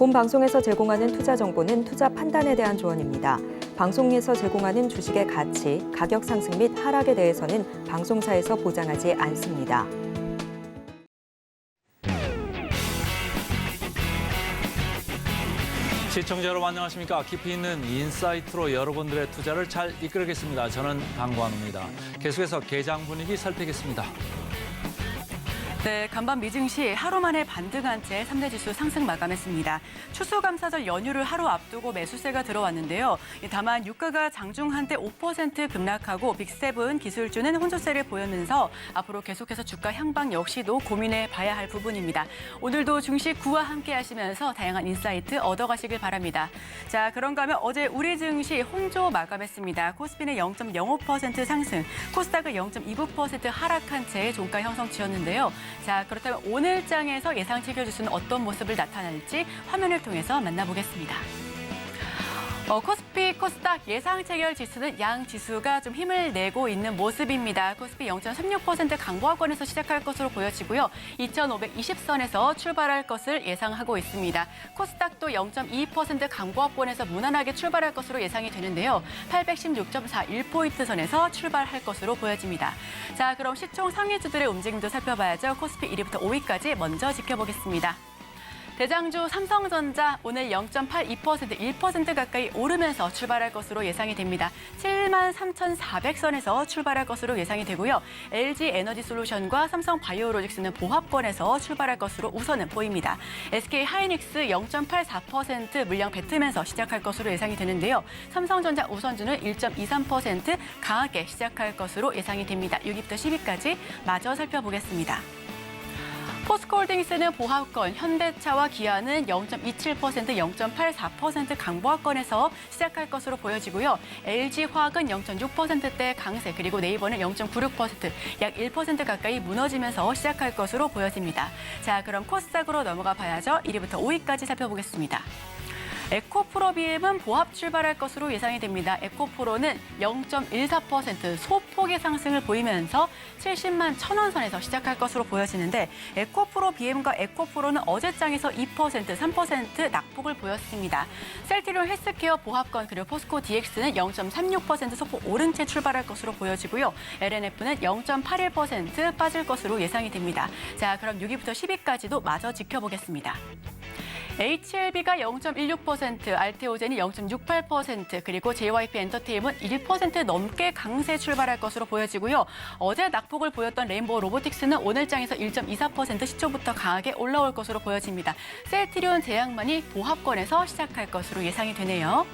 본 방송에서 제공하는 투자 정보는 투자 판단에 대한 조언입니다. 방송에서 제공하는 주식의 가치, 가격 상승 및 하락에 대해서는 방송사에서 보장하지 않습니다. 시청자 여러분 안녕하십니까? 깊이 있는 인사이트로 여러분들의 투자를 잘 이끌겠습니다. 저는 강관우입니다. 계속해서 개장 분위기 살피겠습니다. 네, 간밤 미증시 하루 만에 반등한 채 3대 지수 상승 마감했습니다. 추수감사절 연휴를 하루 앞두고 매수세가 들어왔는데요. 다만 유가가 장중 한때 5% 급락하고 빅7 기술주는 혼조세를 보였면서 앞으로 계속해서 주가 향방 역시도 고민해 봐야 할 부분입니다. 오늘도 증시 구와 함께 하시면서 다양한 인사이트 얻어가시길 바랍니다. 자, 그런가 하면 어제 우리 증시 혼조 마감했습니다. 코스피는 0.05% 상승, 코스닥은 0.29% 하락한 채 종가 형성 지었는데요. 자, 그렇다면 오늘 장에서 예상 체결 지수는 어떤 모습을 나타낼지 화면을 통해서 만나보겠습니다. 코스피, 코스닥 예상 체결 지수는 양 지수가 좀 힘을 내고 있는 모습입니다. 코스피 0.36% 강보합권에서 시작할 것으로 보여지고요. 2,520선에서 출발할 것을 예상하고 있습니다. 코스닥도 0.2% 강보합권에서 무난하게 출발할 것으로 예상이 되는데요. 816.41포인트 선에서 출발할 것으로 보여집니다. 자, 그럼 시총 상위주들의 움직임도 살펴봐야죠. 코스피 1위부터 5위까지 먼저 지켜보겠습니다. 대장주 삼성전자 오늘 0.82%, 1% 가까이 오르면서 출발할 것으로 예상이 됩니다. 73,400선에서 출발할 것으로 예상이 되고요. LG에너지솔루션과 삼성바이오로직스는 보합권에서 출발할 것으로 우선은 보입니다. SK하이닉스 0.84% 물량 뱉으면서 시작할 것으로 예상이 되는데요. 삼성전자 우선주는 1.23% 강하게 시작할 것으로 예상이 됩니다. 6위부터 10위까지 마저 살펴보겠습니다. 포스코홀딩스는 보합권, 현대차와 기아는 0.27%, 0.84% 강보합권에서 시작할 것으로 보여지고요. LG화학은 0.6%대 강세, 그리고 네이버는 0.96%, 약 1% 가까이 무너지면서 시작할 것으로 보여집니다. 자, 그럼 코스닥으로 넘어가 봐야죠. 1위부터 5위까지 살펴보겠습니다. 에코프로 BM은 보합 출발할 것으로 예상이 됩니다. 에코프로는 0.14% 소폭의 상승을 보이면서 70만 1,000원 선에서 시작할 것으로 보여지는데 에코프로 BM과 에코프로는 어제장에서 2%, 3% 낙폭을 보였습니다. 셀트리온 헬스케어 보합권 그리고 포스코 DX는 0.36% 소폭 오른 채 출발할 것으로 보여지고요. LNF는 0.81% 빠질 것으로 예상이 됩니다. 자, 그럼 6위부터 10위까지도 마저 지켜보겠습니다. HLB가 0.16%, 알테오젠이 0.68%, 그리고 JYP 엔터테인먼트 1% 넘게 강세 출발할 것으로 보여지고요. 어제 낙폭을 보였던 레인보우 로보틱스는 오늘 장에서 1.24% 시초부터 강하게 올라올 것으로 보여집니다. 셀트리온 제약만이 보합권에서 시작할 것으로 예상이 되네요.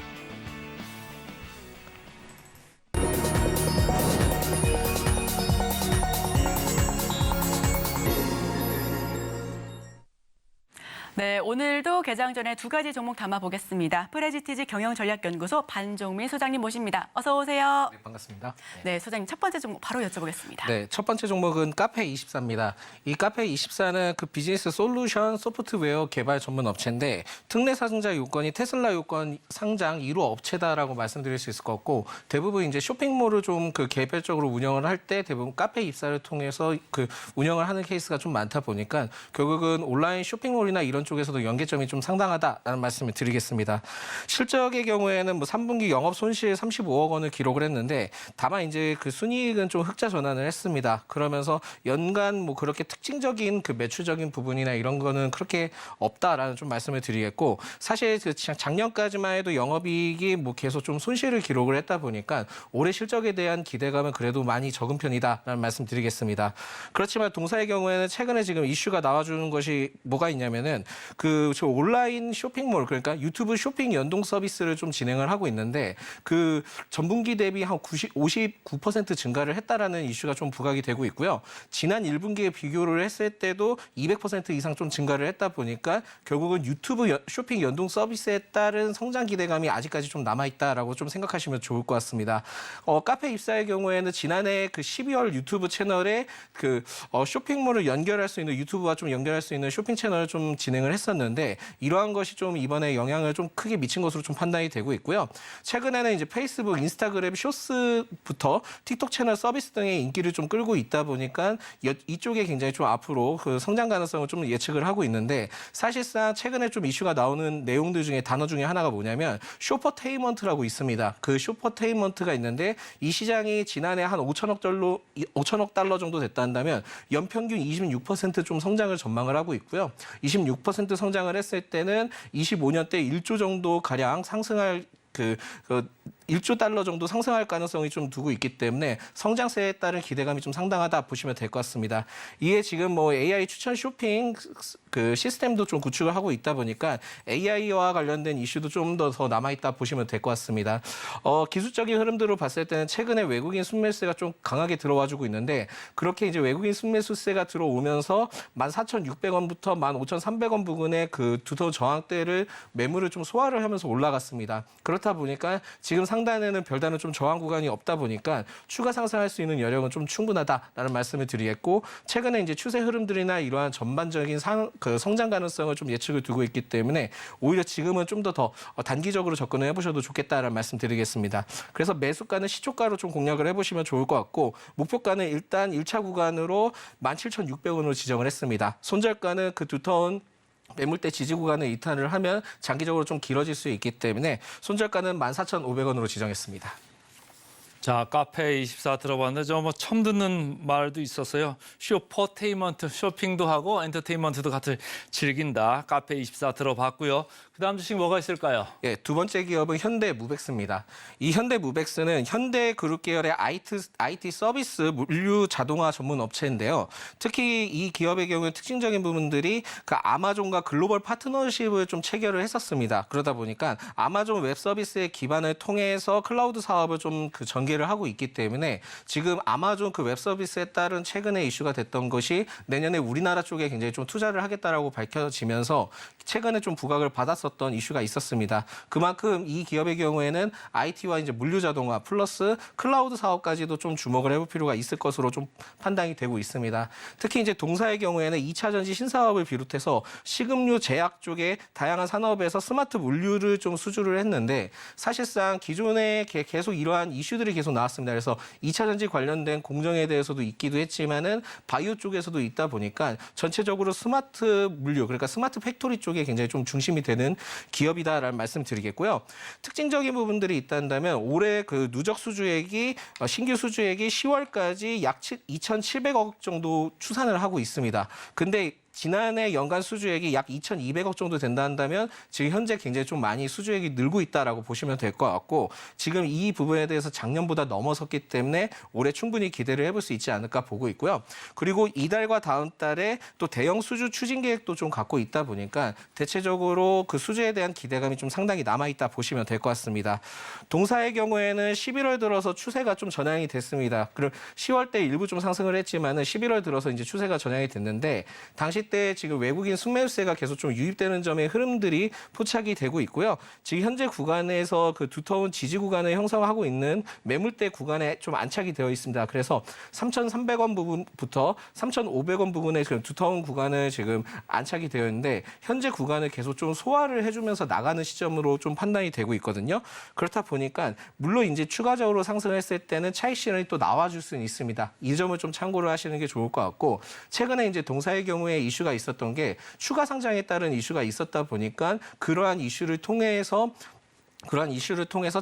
네, 오늘도 개장 전에 두 가지 종목 담아보겠습니다. 프레지티지 경영전략연구소 반종민 소장님 모십니다. 어서 오세요. 네, 반갑습니다. 네, 소장님 첫 번째 종목 바로 여쭤보겠습니다. 네, 첫 번째 종목은 카페24입니다. 이 카페24는 그 비즈니스 솔루션 소프트웨어 개발 전문 업체인데 특례 상장 요건이 테슬라 요건 상장 1호 업체다라고 말씀드릴 수 있을 것 같고 대부분 이제 쇼핑몰을 좀 그 개별적으로 운영을 할 때 대부분 카페24를 통해서 그 운영을 하는 케이스가 좀 많다 보니까 결국은 온라인 쇼핑몰이나 이런 쪽에서도 연계점이 좀 상당하다라는 말씀을 드리겠습니다. 실적의 경우에는 뭐 3분기 영업 손실 35억 원을 기록을 했는데 다만 이제 그 순이익은 좀 흑자 전환을 했습니다. 그러면서 연간 뭐 그렇게 특징적인 그 매출적인 부분이나 이런 거는 그렇게 없다라는 좀 말씀을 드리겠고 사실 그 작년까지만 해도 영업이익이 뭐 계속 좀 손실을 기록을 했다 보니까 올해 실적에 대한 기대감은 그래도 많이 적은 편이다라는 말씀 드리겠습니다. 그렇지만 동사의 경우에는 최근에 지금 이슈가 나와주는 것이 뭐가 있냐면은 저 온라인 쇼핑몰 그러니까 유튜브 쇼핑 연동 서비스를 좀 진행을 하고 있는데 그 전분기 대비 한 59% 증가를 했다라는 이슈가 좀 부각이 되고 있고요. 지난 1분기에 비교를 했을 때도 200% 이상 좀 증가를 했다 보니까 결국은 유튜브 쇼핑 연동 서비스에 따른 성장 기대감이 아직까지 좀 남아있다라고 좀 생각하시면 좋을 것 같습니다. 카페24의 경우에는 지난해 그 12월 유튜브 채널에 그 쇼핑몰을 연결할 수 있는 유튜브와 좀 연결할 수 있는 쇼핑 채널을 좀 진행을 진행을 했었는데 이러한 것이 좀 이번에 영향을 좀 크게 미친 것으로 좀 판단이 되고 있고요. 최근에는 이제 페이스북, 인스타그램 쇼츠부터 틱톡 채널 서비스 등의 인기를 좀 끌고 있다 보니까 이쪽에 굉장히 좀 앞으로 그 성장 가능성을 좀 예측을 하고 있는데 사실상 최근에 좀 이슈가 나오는 내용들 중에 단어 중에 하나가 뭐냐면 쇼퍼테인먼트라고 있습니다. 그 쇼퍼테인먼트가 있는데 이 시장이 지난해 한 5천억 달러 정도 됐다 한다면 연평균 26%좀 성장을 전망을 하고 있고요. 26% 성장을 했을 때는 25년 때 1조 정도 가량 상승할 1조 달러 정도 상승할 가능성이 좀 두고 있기 때문에 성장세에 따른 기대감이 좀 상당하다 보시면 될 것 같습니다. 이에 지금 뭐 AI 추천 쇼핑 그 시스템도 좀 구축을 하고 있다 보니까 AI와 관련된 이슈도 좀 더 남아있다 보시면 될 것 같습니다. 기술적인 흐름들로 봤을 때는 최근에 외국인 순매수세가 좀 강하게 들어와주고 있는데 그렇게 이제 외국인 순매수세가 들어오면서 14,600원부터 15,300원 부근의 그 두터 저항대를 매물을 좀 소화를 하면서 올라갔습니다. 그렇다 보니까 지금 상단에는 별다른 좀 저항 구간이 없다 보니까 추가 상승할 수 있는 여력은 좀 충분하다라는 말씀을 드리겠고 최근에 이제 추세 흐름들이나 이러한 전반적인 성장 가능성을 좀 예측을 두고 있기 때문에 오히려 지금은 좀 더 단기적으로 접근을 해보셔도 좋겠다라는 말씀 드리겠습니다. 그래서 매수가는 시초가로 좀 공략을 해보시면 좋을 것 같고 목표가는 일단 1차 구간으로 17,600원으로 지정을 했습니다. 손절가는 그 두터운 매물대 지지 구간을 이탈을 하면 장기적으로 좀 길어질 수 있기 때문에 손절가는 14,500원으로 지정했습니다. 자, 카페24 들어봤는데 저 뭐 처음 듣는 말도 있었어요. 쇼퍼테인먼트, 쇼핑도 하고 엔터테인먼트도 같이 즐긴다. 카페24 들어봤고요. 그다음 주식 뭐가 있을까요? 예, 두 번째 기업은 현대무벡스입니다. 이 현대무벡스는 현대그룹 계열의 IT 서비스 물류 자동화 전문 업체인데요. 특히 이 기업의 경우에 특징적인 부분들이 그 아마존과 글로벌 파트너십을 좀 체결을 했었습니다. 그러다 보니까 아마존 웹 서비스의 기반을 통해서 클라우드 사업을 좀 그 전개를 하고 있기 때문에 지금 아마존 그 웹 서비스에 따른 최근에 이슈가 됐던 것이 내년에 우리나라 쪽에 굉장히 좀 투자를 하겠다라고 밝혀지면서 최근에 좀 부각을 받았었던 이슈가 있었습니다. 그만큼 이 기업의 경우에는 IT와 이제 물류 자동화 플러스 클라우드 사업까지도 좀 주목을 해볼 필요가 있을 것으로 좀 판단이 되고 있습니다. 특히 이제 동사의 경우에는 2차 전지 신사업을 비롯해서 식음료 제약 쪽에 다양한 산업에서 스마트 물류를 좀 수주를 했는데 사실상 기존에 계속 이러한 이슈들이 계속 나왔습니다. 그래서 2차 전지 관련된 공정에 대해서도 있기도 했지만은 바이오 쪽에서도 있다 보니까 전체적으로 스마트 물류 그러니까 스마트 팩토리 쪽에 굉장히 좀 중심이 되는 기업이다라는 말씀 드리겠고요. 특징적인 부분들이 있다면 올해 그 누적 수주액이 신규 수주액이 10월까지 약 2,700억 정도 추산을 하고 있습니다. 근데 지난해 연간 수주액이 약 2,200억 정도 된다 한다면 지금 현재 굉장히 좀 많이 수주액이 늘고 있다라고 보시면 될 것 같고 지금 이 부분에 대해서 작년보다 넘어섰기 때문에 올해 충분히 기대를 해볼 수 있지 않을까 보고 있고요. 그리고 이달과 다음 달에 또 대형 수주 추진 계획도 좀 갖고 있다 보니까 대체적으로 그 수주에 대한 기대감이 좀 상당히 남아있다 보시면 될 것 같습니다. 동사의 경우에는 11월 들어서 추세가 좀 전향이 됐습니다. 그리고 10월 때 일부 좀 상승을 했지만은 11월 들어서 이제 추세가 전향이 됐는데 당시 때 지금 외국인 순매수세가 계속 좀 유입되는 점의 흐름들이 포착이 되고 있고요. 지금 현재 구간에서 그 두터운 지지 구간을 형성하고 있는 매물대 구간에 좀 안착이 되어 있습니다. 그래서 3,300원 부분부터 3,500원 부분에 그 두터운 구간을 지금 안착이 되어 있는데 현재 구간을 계속 좀 소화를 해주면서 나가는 시점으로 좀 판단이 되고 있거든요. 그렇다 보니까 물론 이제 추가적으로 상승했을 때는 차익 실현이 또 나와줄 수는 있습니다. 이 점을 좀 참고를 하시는 게 좋을 것 같고 최근에 이제 동사의 경우에 이슈가 있었던 게 추가 상장에 따른 이슈가 있었다 보니까 그러한 이슈를 통해서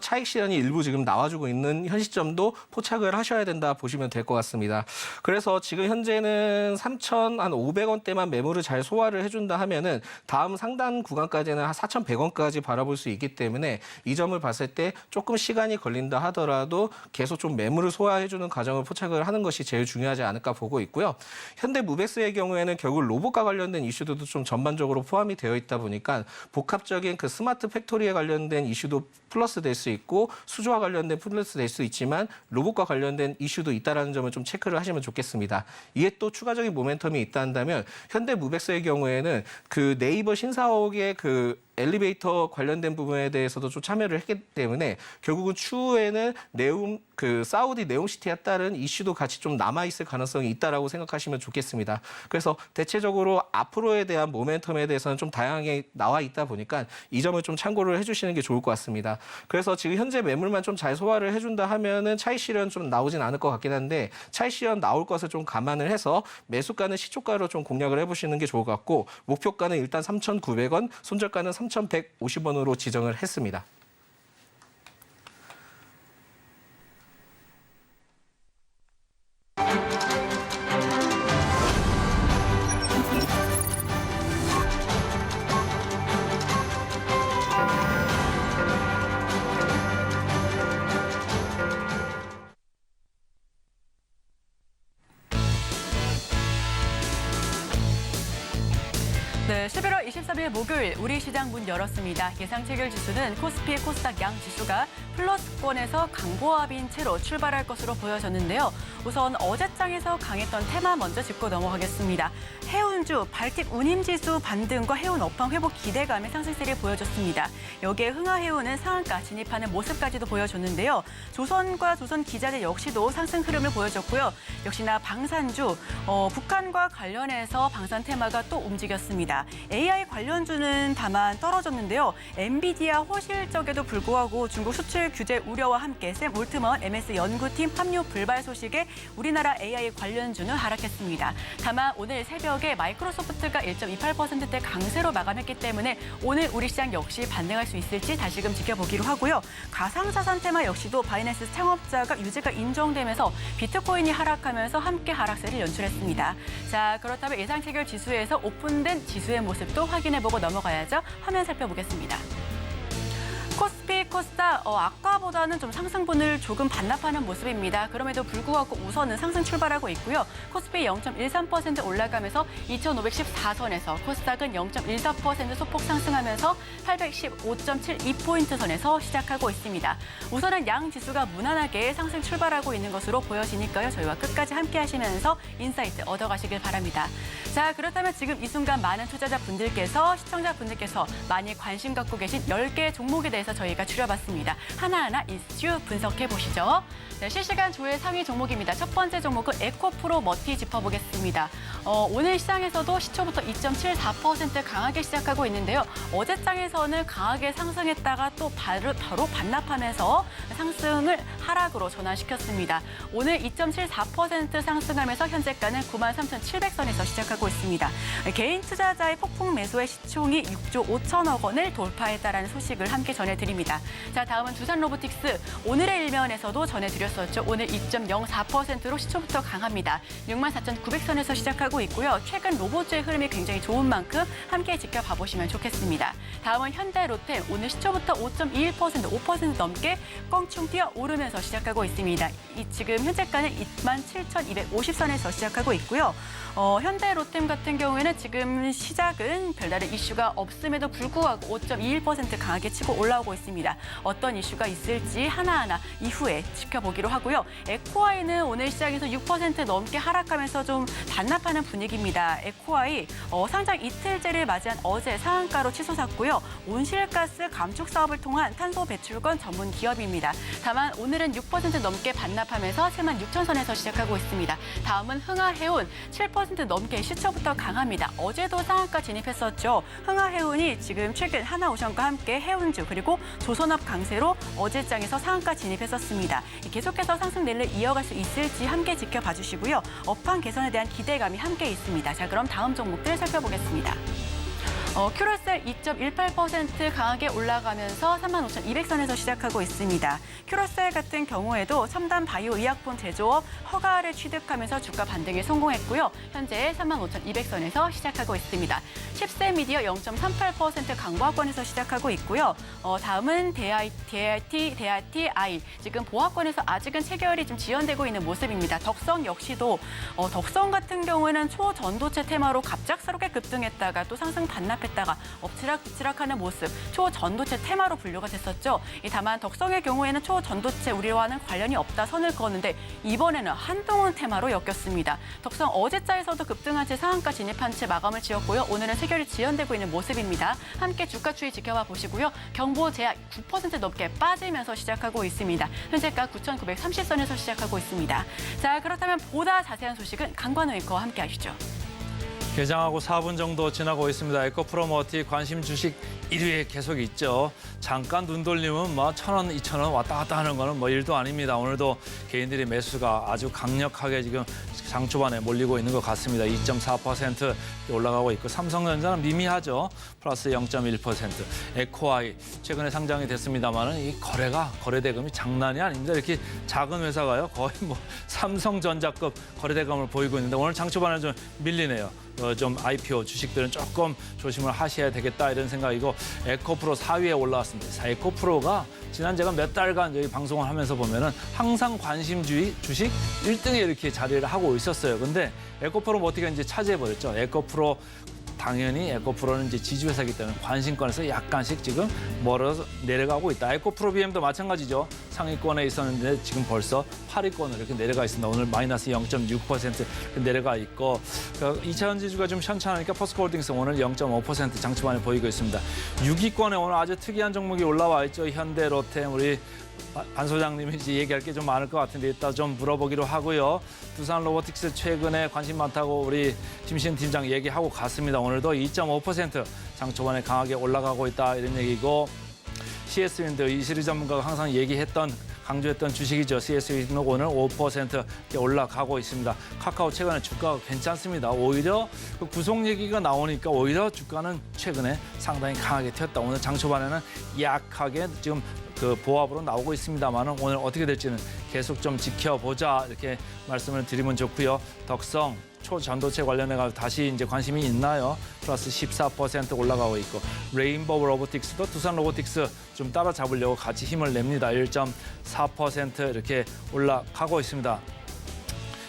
차익 실현이 일부 지금 나와주고 있는 현 시점도 포착을 하셔야 된다 보시면 될 것 같습니다. 그래서 지금 현재는 3,500원대만 매물을 잘 소화를 해준다 하면은 다음 상단 구간까지는 한 4,100원까지 바라볼 수 있기 때문에 이 점을 봤을 때 조금 시간이 걸린다 하더라도 계속 좀 매물을 소화해주는 과정을 포착을 하는 것이 제일 중요하지 않을까 보고 있고요. 현대무벡스의 경우에는 결국 로봇과 관련된 이슈들도 좀 전반적으로 포함이 되어 있다 보니까 복합적인 그 스마트 팩토리에 관련된 이슈도 플러스 될 수 있고 수주와 관련된 플러스 될 수 있지만 로봇과 관련된 이슈도 있다라는 점을 좀 체크를 하시면 좋겠습니다. 이에 또 추가적인 모멘텀이 있다 한다면 현대무벡스의 경우에는 그 네이버 신사옥의 그 엘리베이터 관련된 부분에 대해서도 좀 참여를 했기 때문에 결국은 추후에는 사우디 네옴시티에 따른 이슈도 같이 좀 남아있을 가능성이 있다라고 생각하시면 좋겠습니다. 그래서 대체적으로 앞으로에 대한 모멘텀에 대해서는 좀 다양하게 나와 있다 보니까 이 점을 좀 참고를 해주시는 게 좋을 것 같습니다. 그래서 지금 현재 매물만 좀 잘 소화를 해준다 하면은 차익 실현 좀 나오진 않을 것 같긴 한데 차익 실현 나올 것을 좀 감안을 해서 매수가는 시초가로 좀 공략을 해보시는 게 좋을 것 같고 목표가는 일단 3,900원, 손절가는 3,150원으로 지정을 했습니다. 네, 11월 23일 목요일 우리 시장 문 열었습니다. 예상 체결 지수는 코스피, 코스닥 양 지수가 플러스권에서 강보합인 채로 출발할 것으로 보여졌는데요. 우선 어제장에서 강했던 테마 먼저 짚고 넘어가겠습니다. 해운주, 발틱 운임지수 반등과 해운 업황 회복 기대감의 상승세를 보여줬습니다. 여기에 흥하해운은 상한가 진입하는 모습까지도 보여줬는데요. 조선과 조선기자재 역시도 상승 흐름을 보여줬고요. 역시나 방산주, 북한과 관련해서 방산 테마가 또 움직였습니다. AI 관련주는 다만 떨어졌는데요. 엔비디아 호실적에도 불구하고 중국 수출 규제 우려와 함께 샘 올트먼 MS 연구팀 합류 불발 소식에 우리나라 AI 관련주는 하락했습니다. 다만 오늘 새벽에 마이크로소프트가 1.28%대 강세로 마감했기 때문에 오늘 우리 시장 역시 반등할 수 있을지 다시금 지켜보기로 하고요. 가상자산 테마 역시도 바이낸스 창업자가 유죄가 인정되면서 비트코인이 하락하면서 함께 하락세를 연출했습니다. 자, 그렇다면 예상 체결 지수에서 오픈된 지수의 모습도 확인해보고 넘어가야죠. 화면 살펴보겠습니다. 코스피, 코스닥 아까보다는 좀 상승분을 조금 반납하는 모습입니다. 그럼에도 불구하고 우선은 상승 출발하고 있고요. 코스피 0.13% 올라가면서 2,514선에서 코스닥은 0.14% 소폭 상승하면서 815.72포인트 선에서 시작하고 있습니다. 우선은 양 지수가 무난하게 상승 출발하고 있는 것으로 보여지니까요. 저희와 끝까지 함께 하시면서 인사이트 얻어가시길 바랍니다. 자, 그렇다면 지금 이 순간 많은 투자자분들께서 시청자분들께서 많이 관심 갖고 계신 10개 종목에 대해서 저희가 추려봤습니다. 하나하나 이슈 분석해 보시죠. 네, 실시간 조회 상위 종목입니다. 첫 번째 종목은 에코프로 머티 짚어보겠습니다. 오늘 시장에서도 시초부터 2.74% 강하게 시작하고 있는데요. 어제장에서는 강하게 상승했다가 또 바로 반납하면서 상승을 하락으로 전환시켰습니다. 오늘 2.74% 상승하면서 현재가는 93,700선에서 시작하고 있습니다. 개인 투자자의 폭풍 매수의 시총이 6조 5천억 원을 돌파했다라는 소식을 함께 전해드립니다. 자, 다음은 두산로보틱스. 오늘의 일면에서도 전해드렸었죠. 오늘 2.04%로 시초부터 강합니다. 64,900선에서 시작하고 있고요. 최근 로봇주의 흐름이 굉장히 좋은 만큼 함께 지켜봐 보시면 좋겠습니다. 다음은 현대로템. 오늘 시초부터 5.21%, 5% 넘게 껑충 뛰어오르면서 시작하고 있습니다. 지금 현재가는 27,250선에서 시작하고 있고요. 현대로템 같은 경우에는 지금 시작은 별다른 이슈가 없음에도 불구하고 5.21% 강하게 치고 올라오고 있습니다. 어떤 이슈가 있을지 하나하나 이후에 지켜보기로 하고요. 에코아이는 오늘 시장에서 6% 넘게 하락하면서 좀 반납하는 분위기입니다. 에코아이 상장 이틀째를 맞이한 어제 상한가로 치솟았고요. 온실가스 감축 사업을 통한 탄소 배출권 전문 기업입니다. 다만 오늘은 6% 넘게 반납하면서 76,000선에서 시작하고 있습니다. 다음은 흥하해운 7% 넘게 시초부터 강합니다. 어제도 상한가 진입했었죠. 흥하해운이 지금 최근 하나오션과 함께 해운주 그리고 조선업 강세로 어제장에서 상한가 진입했었습니다. 계속해서 상승 랠리를 이어갈 수 있을지 함께 지켜봐 주시고요. 업황 개선에 대한 기대감이 함께 있습니다. 자, 그럼 다음 종목들 살펴보겠습니다. 큐로셀 2.18% 강하게 올라가면서 35,200선에서 시작하고 있습니다. 큐로셀 같은 경우에도 첨단 바이오 의약품 제조업 허가를 취득하면서 주가 반등에 성공했고요. 현재 35,200선에서 시작하고 있습니다. 10세 미디어 0.38% 강보합권에서 시작하고 있고요. 다음은 대아티 지금 보합권에서 아직은 체결이 좀 지연되고 있는 모습입니다. 덕성 역시도 덕성 같은 경우에는 초전도체 테마로 갑작스럽게 급등했다가 또 상승 반납 진입했다가 엎치락뒤치락하는 모습, 초전도체 테마로 분류가 됐었죠. 다만 덕성의 경우에는 초전도체 우리와는 관련이 없다 선을 그었는데 이번에는 한동훈 테마로 엮였습니다. 덕성 어제자에서도 급등한 채 상한가 진입한 채 마감을 지었고요. 오늘은 세결이 지연되고 있는 모습입니다. 함께 주가 추이 지켜봐 보시고요. 경보 제약 9% 넘게 빠지면서 시작하고 있습니다. 현재가 9,930선에서 시작하고 있습니다. 자, 그렇다면 보다 자세한 소식은 강관우 앵커와 함께 하시죠. 개장하고 4분 정도 지나고 있습니다. 에코프로머티 관심 주식 1위에 계속 있죠. 잠깐 눈 돌리면 뭐 1,000원, 2,000원 왔다 갔다 하는 거는 뭐 일도 아닙니다. 오늘도 개인들이 매수가 아주 강력하게 지금 장 초반에 몰리고 있는 것 같습니다. 2.4% 올라가고 있고 삼성전자는 미미하죠. 플러스 0.1%. 에코아이 최근에 상장이 됐습니다만은 이 거래대금이 장난이 아닙니다. 이렇게 작은 회사가요. 거의 뭐 삼성전자급 거래대금을 보이고 있는데 오늘 장 초반에 좀 밀리네요. 좀 IPO 주식들은 조금 조심을 하셔야 되겠다 이런 생각이고 에코프로 4위에 올라왔습니다. 에코프로가 지난 제가 몇 달간 여기 방송을 하면서 보면은 항상 관심주의 주식 1등에 이렇게 자리를 하고 있었어요. 근데 에코프로 어떻게 이제 차지해버렸죠. 에코프로 당연히 에코프로는 이제 지주회사이기 때문에 관심권에서 약간씩 지금 멀어서 내려가고 있다. 에코프로 BM도 마찬가지죠. 상위권에 있었는데 지금 벌써 8위권으로 이렇게 내려가 있습니다. 오늘 마이너스 0.6% 내려가 있고 2차 지주가 좀 현찮으니까 포스코홀딩스 오늘 0.5% 장초반에 보이고 있습니다. 6위권에 오늘 아주 특이한 종목이 올라와 있죠. 현대, 로템, 우리 반 소장님이 이제 얘기할 게 좀 많을 것 같은데 이따 좀 물어보기로 하고요. 두산 로보틱스 최근에 관심 많다고 우리 김신 팀장 얘기하고 갔습니다. 오늘도 2.5% 장 초반에 강하게 올라가고 있다 이런 얘기고 CS윈드 이시리 전문가가 항상 강조했던 주식이죠. CS윈드 오늘 5% 올라가고 있습니다. 카카오 최근에 주가가 괜찮습니다. 오히려 그 구속 얘기가 나오니까 오히려 주가는 최근에 상당히 강하게 튀었다. 오늘 장 초반에는 약하게 지금 그 보합으로 나오고 있습니다만 오늘 어떻게 될지는 계속 좀 지켜보자 이렇게 말씀을 드리면 좋고요. 덕성 초전도체 관련해 가지고 다시 이제 관심이 있나요? 플러스 14% 올라가고 있고 레인보우 로보틱스도 두산 로보틱스 좀 따라잡으려고 같이 힘을 냅니다. 1.4% 이렇게 올라가고 있습니다.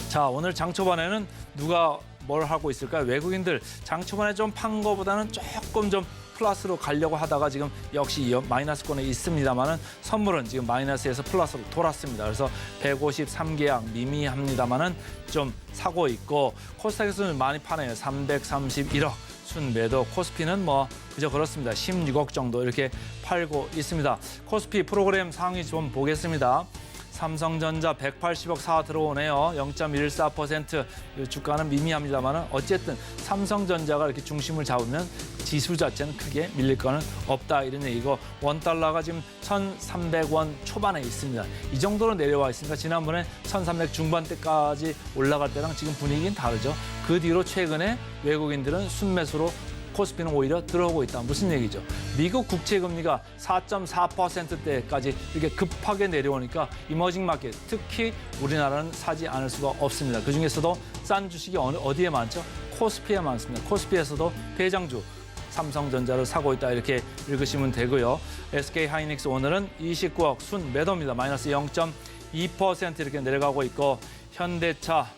자, 오늘 장 초반에는 누가 뭘 하고 있을까요? 외국인들 장 초반에 좀 판 거보다는 조금 좀 플러스로 가려고 하다가 지금 역시 마이너스권에 있습니다만은 선물은 지금 마이너스에서 플러스로 돌았습니다. 그래서 153계약 미미합니다만은 좀 사고 있고 코스닥에서는 많이 파네요. 331억 순매도 코스피는 뭐 그저 그렇습니다. 16억 정도 이렇게 팔고 있습니다. 코스피 프로그램 상위 좀 보겠습니다. 삼성전자 180억 사 들어오네요. 0.14% 주가는 미미합니다만 어쨌든 삼성전자가 이렇게 중심을 잡으면 지수 자체는 크게 밀릴 거는 없다 이런 얘기고 원달러가 지금 1,300원 초반에 있습니다. 이 정도로 내려와 있으니까 지난번에 1,300 중반대까지 올라갈 때랑 지금 분위기는 다르죠. 그 뒤로 최근에 외국인들은 순매수로 코스피는 오히려 들어오고 있다. 무슨 얘기죠? 미국 국채금리가 4.4%대까지 이렇게 급하게 내려오니까 이머징 마켓, 특히 우리나라는 사지 않을 수가 없습니다. 그중에서도 싼 주식이 어디에 많죠? 코스피에 많습니다. 코스피에서도 대장주 삼성전자를 사고 있다 이렇게 읽으시면 되고요. SK하이닉스 오늘은 29억 순 매도입니다. 마이너스 0.2% 이렇게 내려가고 있고 현대차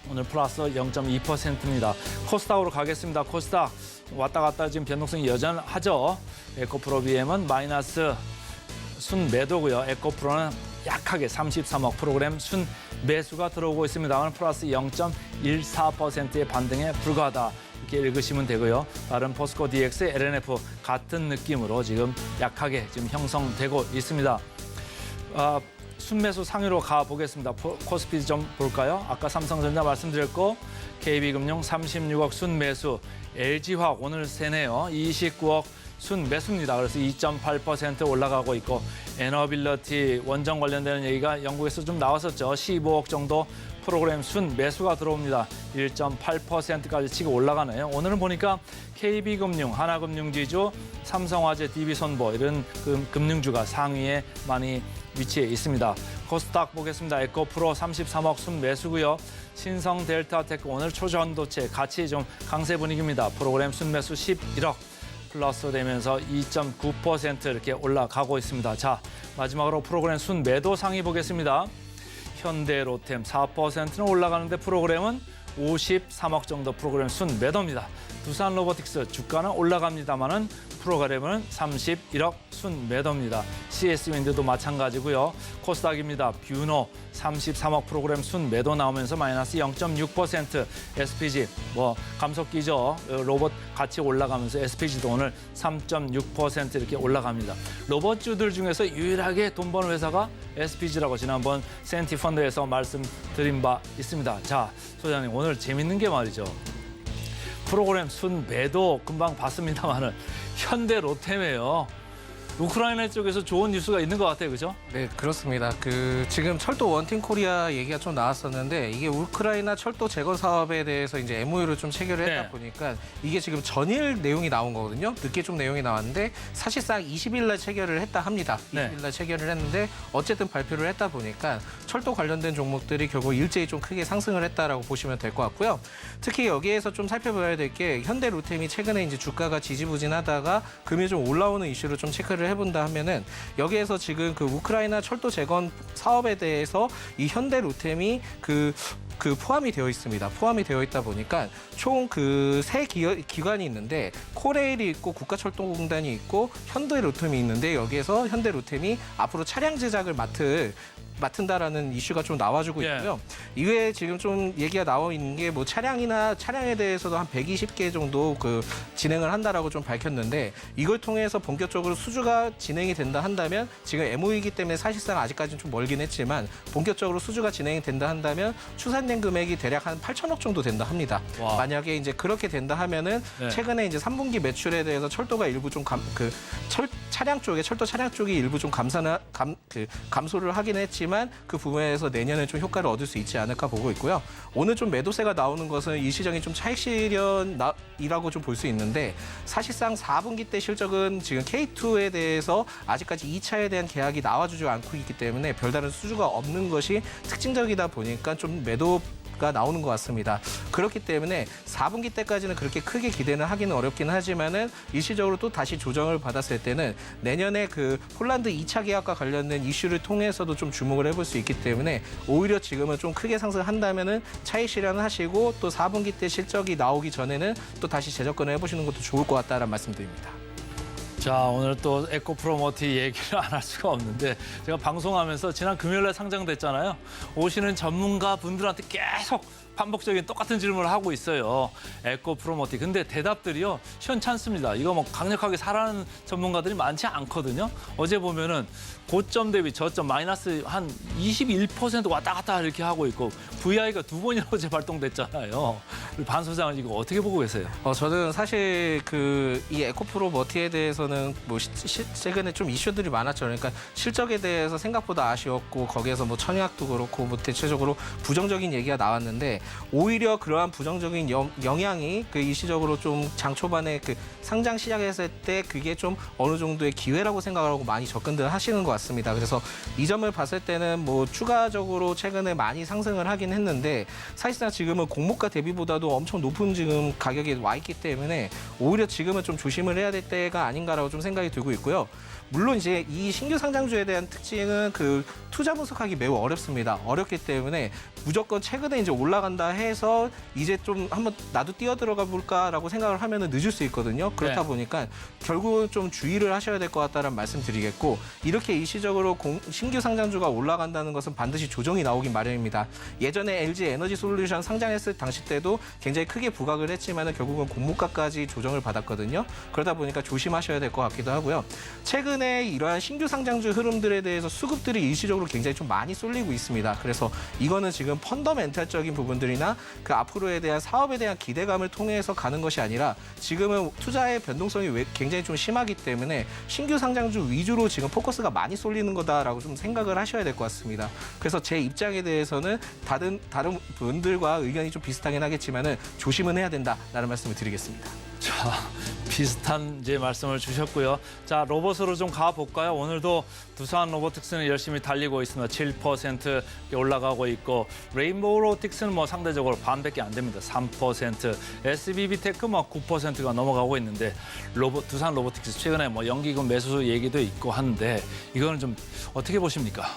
오늘 플러스 0.2%입니다. 코스닥으로 가겠습니다. 코스닥 왔다 갔다 지금 변동성이 여전하죠. 에코프로 BM은 마이너스 순 매도고요. 에코프로는 약하게 33억 프로그램 순 매수가 들어오고 있습니다. 오늘 플러스 0.14%의 반등에 불과하다. 이렇게 읽으시면 되고요. 다른 포스코 DX, LNF 같은 느낌으로 지금 약하게 지금 형성되고 있습니다. 순매수 상위로 가보겠습니다. 코스피 좀 볼까요? 아까 삼성전자 말씀드렸고 KB금융 36억 순매수, LG화학 오늘 세네요. 29억 순매수입니다. 그래서 2.8% 올라가고 있고 에너빌리티 원전 관련되는 얘기가 영국에서 좀 나왔었죠. 15억 정도 프로그램 순매수가 들어옵니다. 1.8%까지 치고 올라가네요. 오늘은 보니까 KB금융, 하나금융지주, 삼성화재, DB손보 이런 금융주가 상위에 많이 위치해 있습니다. 코스닥 보겠습니다. 에코프로 33억 순매수고요. 신성 델타테크 오늘 초전도체 같이 좀 강세 분위기입니다. 프로그램 순매수 11억 플러스 되면서 2.9% 이렇게 올라가고 있습니다. 자, 마지막으로 프로그램 순매도 상위 보겠습니다. 현대, 로템 4%는 올라가는데 프로그램은 53억 정도 프로그램 순 매도입니다. 두산 로보틱스 주가는 올라갑니다만은 프로그램은 31억 순 매도입니다. CS 윈드도 마찬가지고요. 코스닥입니다. 뷰노 33억 프로그램 순 매도 나오면서 마이너스 0.6%. SPG 감속기죠. 로봇 같이 올라가면서 SPG도 오늘 3.6% 이렇게 올라갑니다. 로봇주들 중에서 유일하게 돈 버는 회사가 SPG라고 지난번 센티펀드에서 말씀드린 바 있습니다. 자, 소장님 오늘 재밌는 게 말이죠. 프로그램 순 매도 금방 봤습니다만은 현대 로템이에요. 우크라이나 쪽에서 좋은 뉴스가 있는 것 같아요, 그죠? 네, 그렇습니다. 지금 철도 원팀 코리아 얘기가 좀 나왔었는데 이게 우크라이나 철도 재건 사업에 대해서 이제 MOU를 좀 체결을 했다 네. 보니까 이게 지금 전일 내용이 나온 거거든요. 늦게 좀 내용이 나왔는데 사실상 20일 날 체결을 했다 합니다. 20일 날 체결을 했는데 어쨌든 발표를 했다 보니까 철도 관련된 종목들이 결국 일제히 좀 크게 상승을 했다라고 보시면 될 것 같고요. 특히 여기에서 좀 살펴봐야 될 게 현대 로템이 최근에 이제 주가가 지지부진하다가 금일 좀 올라오는 이슈를 좀 체크를 해본다 하면은 여기에서 지금 그 우크라이나 철도 재건 사업에 대해서 이 현대 로템이 포함이 되어 있습니다. 포함이 되어 있다 보니까 총 세 기관이 있는데 코레일이 있고 국가철도공단이 있고 현대로템이 있는데 여기에서 현대로템이 앞으로 차량 제작을 맡은다라는 이슈가 좀 나와주고 있고요. 이외에 지금 좀 얘기가 나와 있는 게 뭐 차량에 대해서도 한 120개 정도 진행을 한다라고 좀 밝혔는데 이걸 통해서 본격적으로 수주가 진행이 된다 한다면 지금 MOU이기 때문에 사실상 아직까지는 좀 멀긴 했지만 본격적으로 수주가 진행이 된다 한다면 추산된 금액이 대략 한 8천억 정도 된다 합니다. 와. 만약에 이제 그렇게 된다 하면은 최근에 이제 3분기 매출에 대해서 철도가 일부 좀 철도 차량 쪽이 일부 좀 감소를 하긴 했지만 그 부분에서 내년에 좀 효과를 얻을 수 있지 않을까 보고 있고요. 오늘 좀 매도세가 나오는 것은 이 시장이 좀 차익 실현이라고 좀 볼 수 있는데 사실상 4분기 때 실적은 지금 K2에 대해서 아직까지 2차에 대한 계약이 나와주지 않고 있기 때문에 별다른 수주가 없는 것이 특징적이다 보니까 좀 매도가 나오는 것 같습니다. 그렇기 때문에 4분기 때까지는 그렇게 크게 기대는 하기는 어렵긴 하지만은 일시적으로 또 다시 조정을 받았을 때는 내년에 폴란드 2차 계약과 관련된 이슈를 통해서도 좀 주목을 해볼 수 있기 때문에 오히려 지금은 좀 크게 상승한다면은 차익 실현을 하시고 또 4분기 때 실적이 나오기 전에는 또 다시 재접근을 해보시는 것도 좋을 것 같다라는 말씀드립니다. 자, 오늘 또 에코프로모티 얘기를 안 할 수가 없는데 제가 방송하면서 지난 금요일에 상장됐잖아요. 오시는 전문가 분들한테 계속 반복적인 똑같은 질문을 하고 있어요. 에코프로모티. 근데 대답들이요. 시원찮습니다. 이거 강력하게 사라는 전문가들이 많지 않거든요. 어제 보면은 고점 대비 저점 마이너스 한 21% 왔다 갔다 이렇게 하고 있고 VI가 2번이나 어제 발동됐잖아요. 반 소장은 이거 어떻게 보고 계세요? 저는 사실 이 에코프로모티에 대해서는 최근에 좀 이슈들이 많았죠. 그러니까 실적에 대해서 생각보다 아쉬웠고 거기에서 청약도 그렇고 대체적으로 부정적인 얘기가 나왔는데 오히려 그러한 부정적인 영향이 일시적으로 좀 장 초반에 상장 시작했을 때 그게 좀 어느 정도의 기회라고 생각하고 많이 접근들 하시는 것 같습니다. 그래서 이 점을 봤을 때는 추가적으로 최근에 많이 상승을 하긴 했는데 사실상 지금은 공모가 대비보다도 엄청 높은 지금 가격에 와 있기 때문에 오히려 지금은 좀 조심을 해야 될 때가 아닌가라고 좀 생각이 들고 있고요. 물론 이제 이 신규 상장주에 대한 특징은 투자 분석하기 매우 어렵습니다. 어렵기 때문에 무조건 최근에 이제 올라간다 해서 이제 좀 한번 나도 뛰어들어가 볼까라고 생각을 하면은 늦을 수 있거든요. 그렇다 보니까 결국은 좀 주의를 하셔야 될 것 같다는 말씀드리겠고 이렇게 일시적으로 신규 상장주가 올라간다는 것은 반드시 조정이 나오긴 마련입니다. 예전에 LG 에너지 솔루션 상장했을 당시 때도 굉장히 크게 부각을 했지만은 결국은 공모가까지 조정을 받았거든요. 그러다 보니까 조심하셔야 될 것 같기도 하고요. 최근에 이러한 신규 상장주 흐름들에 대해서 수급들이 일시적으로 굉장히 좀 많이 쏠리고 있습니다. 그래서 이거는 지금 펀더멘탈적인 부분들이나 앞으로에 대한 사업에 대한 기대감을 통해서 가는 것이 아니라 지금은 투자의 변동성이 굉장히 좀 심하기 때문에 신규 상장주 위주로 지금 포커스가 많이 쏠리는 거다라고 좀 생각을 하셔야 될 것 같습니다. 그래서 제 입장에 대해서는 다른 분들과 의견이 좀 비슷하긴 하겠지만은 조심은 해야 된다라는 말씀을 드리겠습니다. 자, 비슷한 이제 말씀을 주셨고요. 자, 로봇으로 좀 가볼까요? 오늘도 두산 로보틱스는 열심히 달리고 있습니다. 7% 올라가고 있고 레인보우 로보틱스는 뭐 상대적으로 반밖에 안 됩니다. 3%, SBB테크 뭐 9%가 넘어가고 있는데 두산 로보틱스 최근에 뭐 연기금 매수 얘기도 있고 한데 이거는 좀 어떻게 보십니까?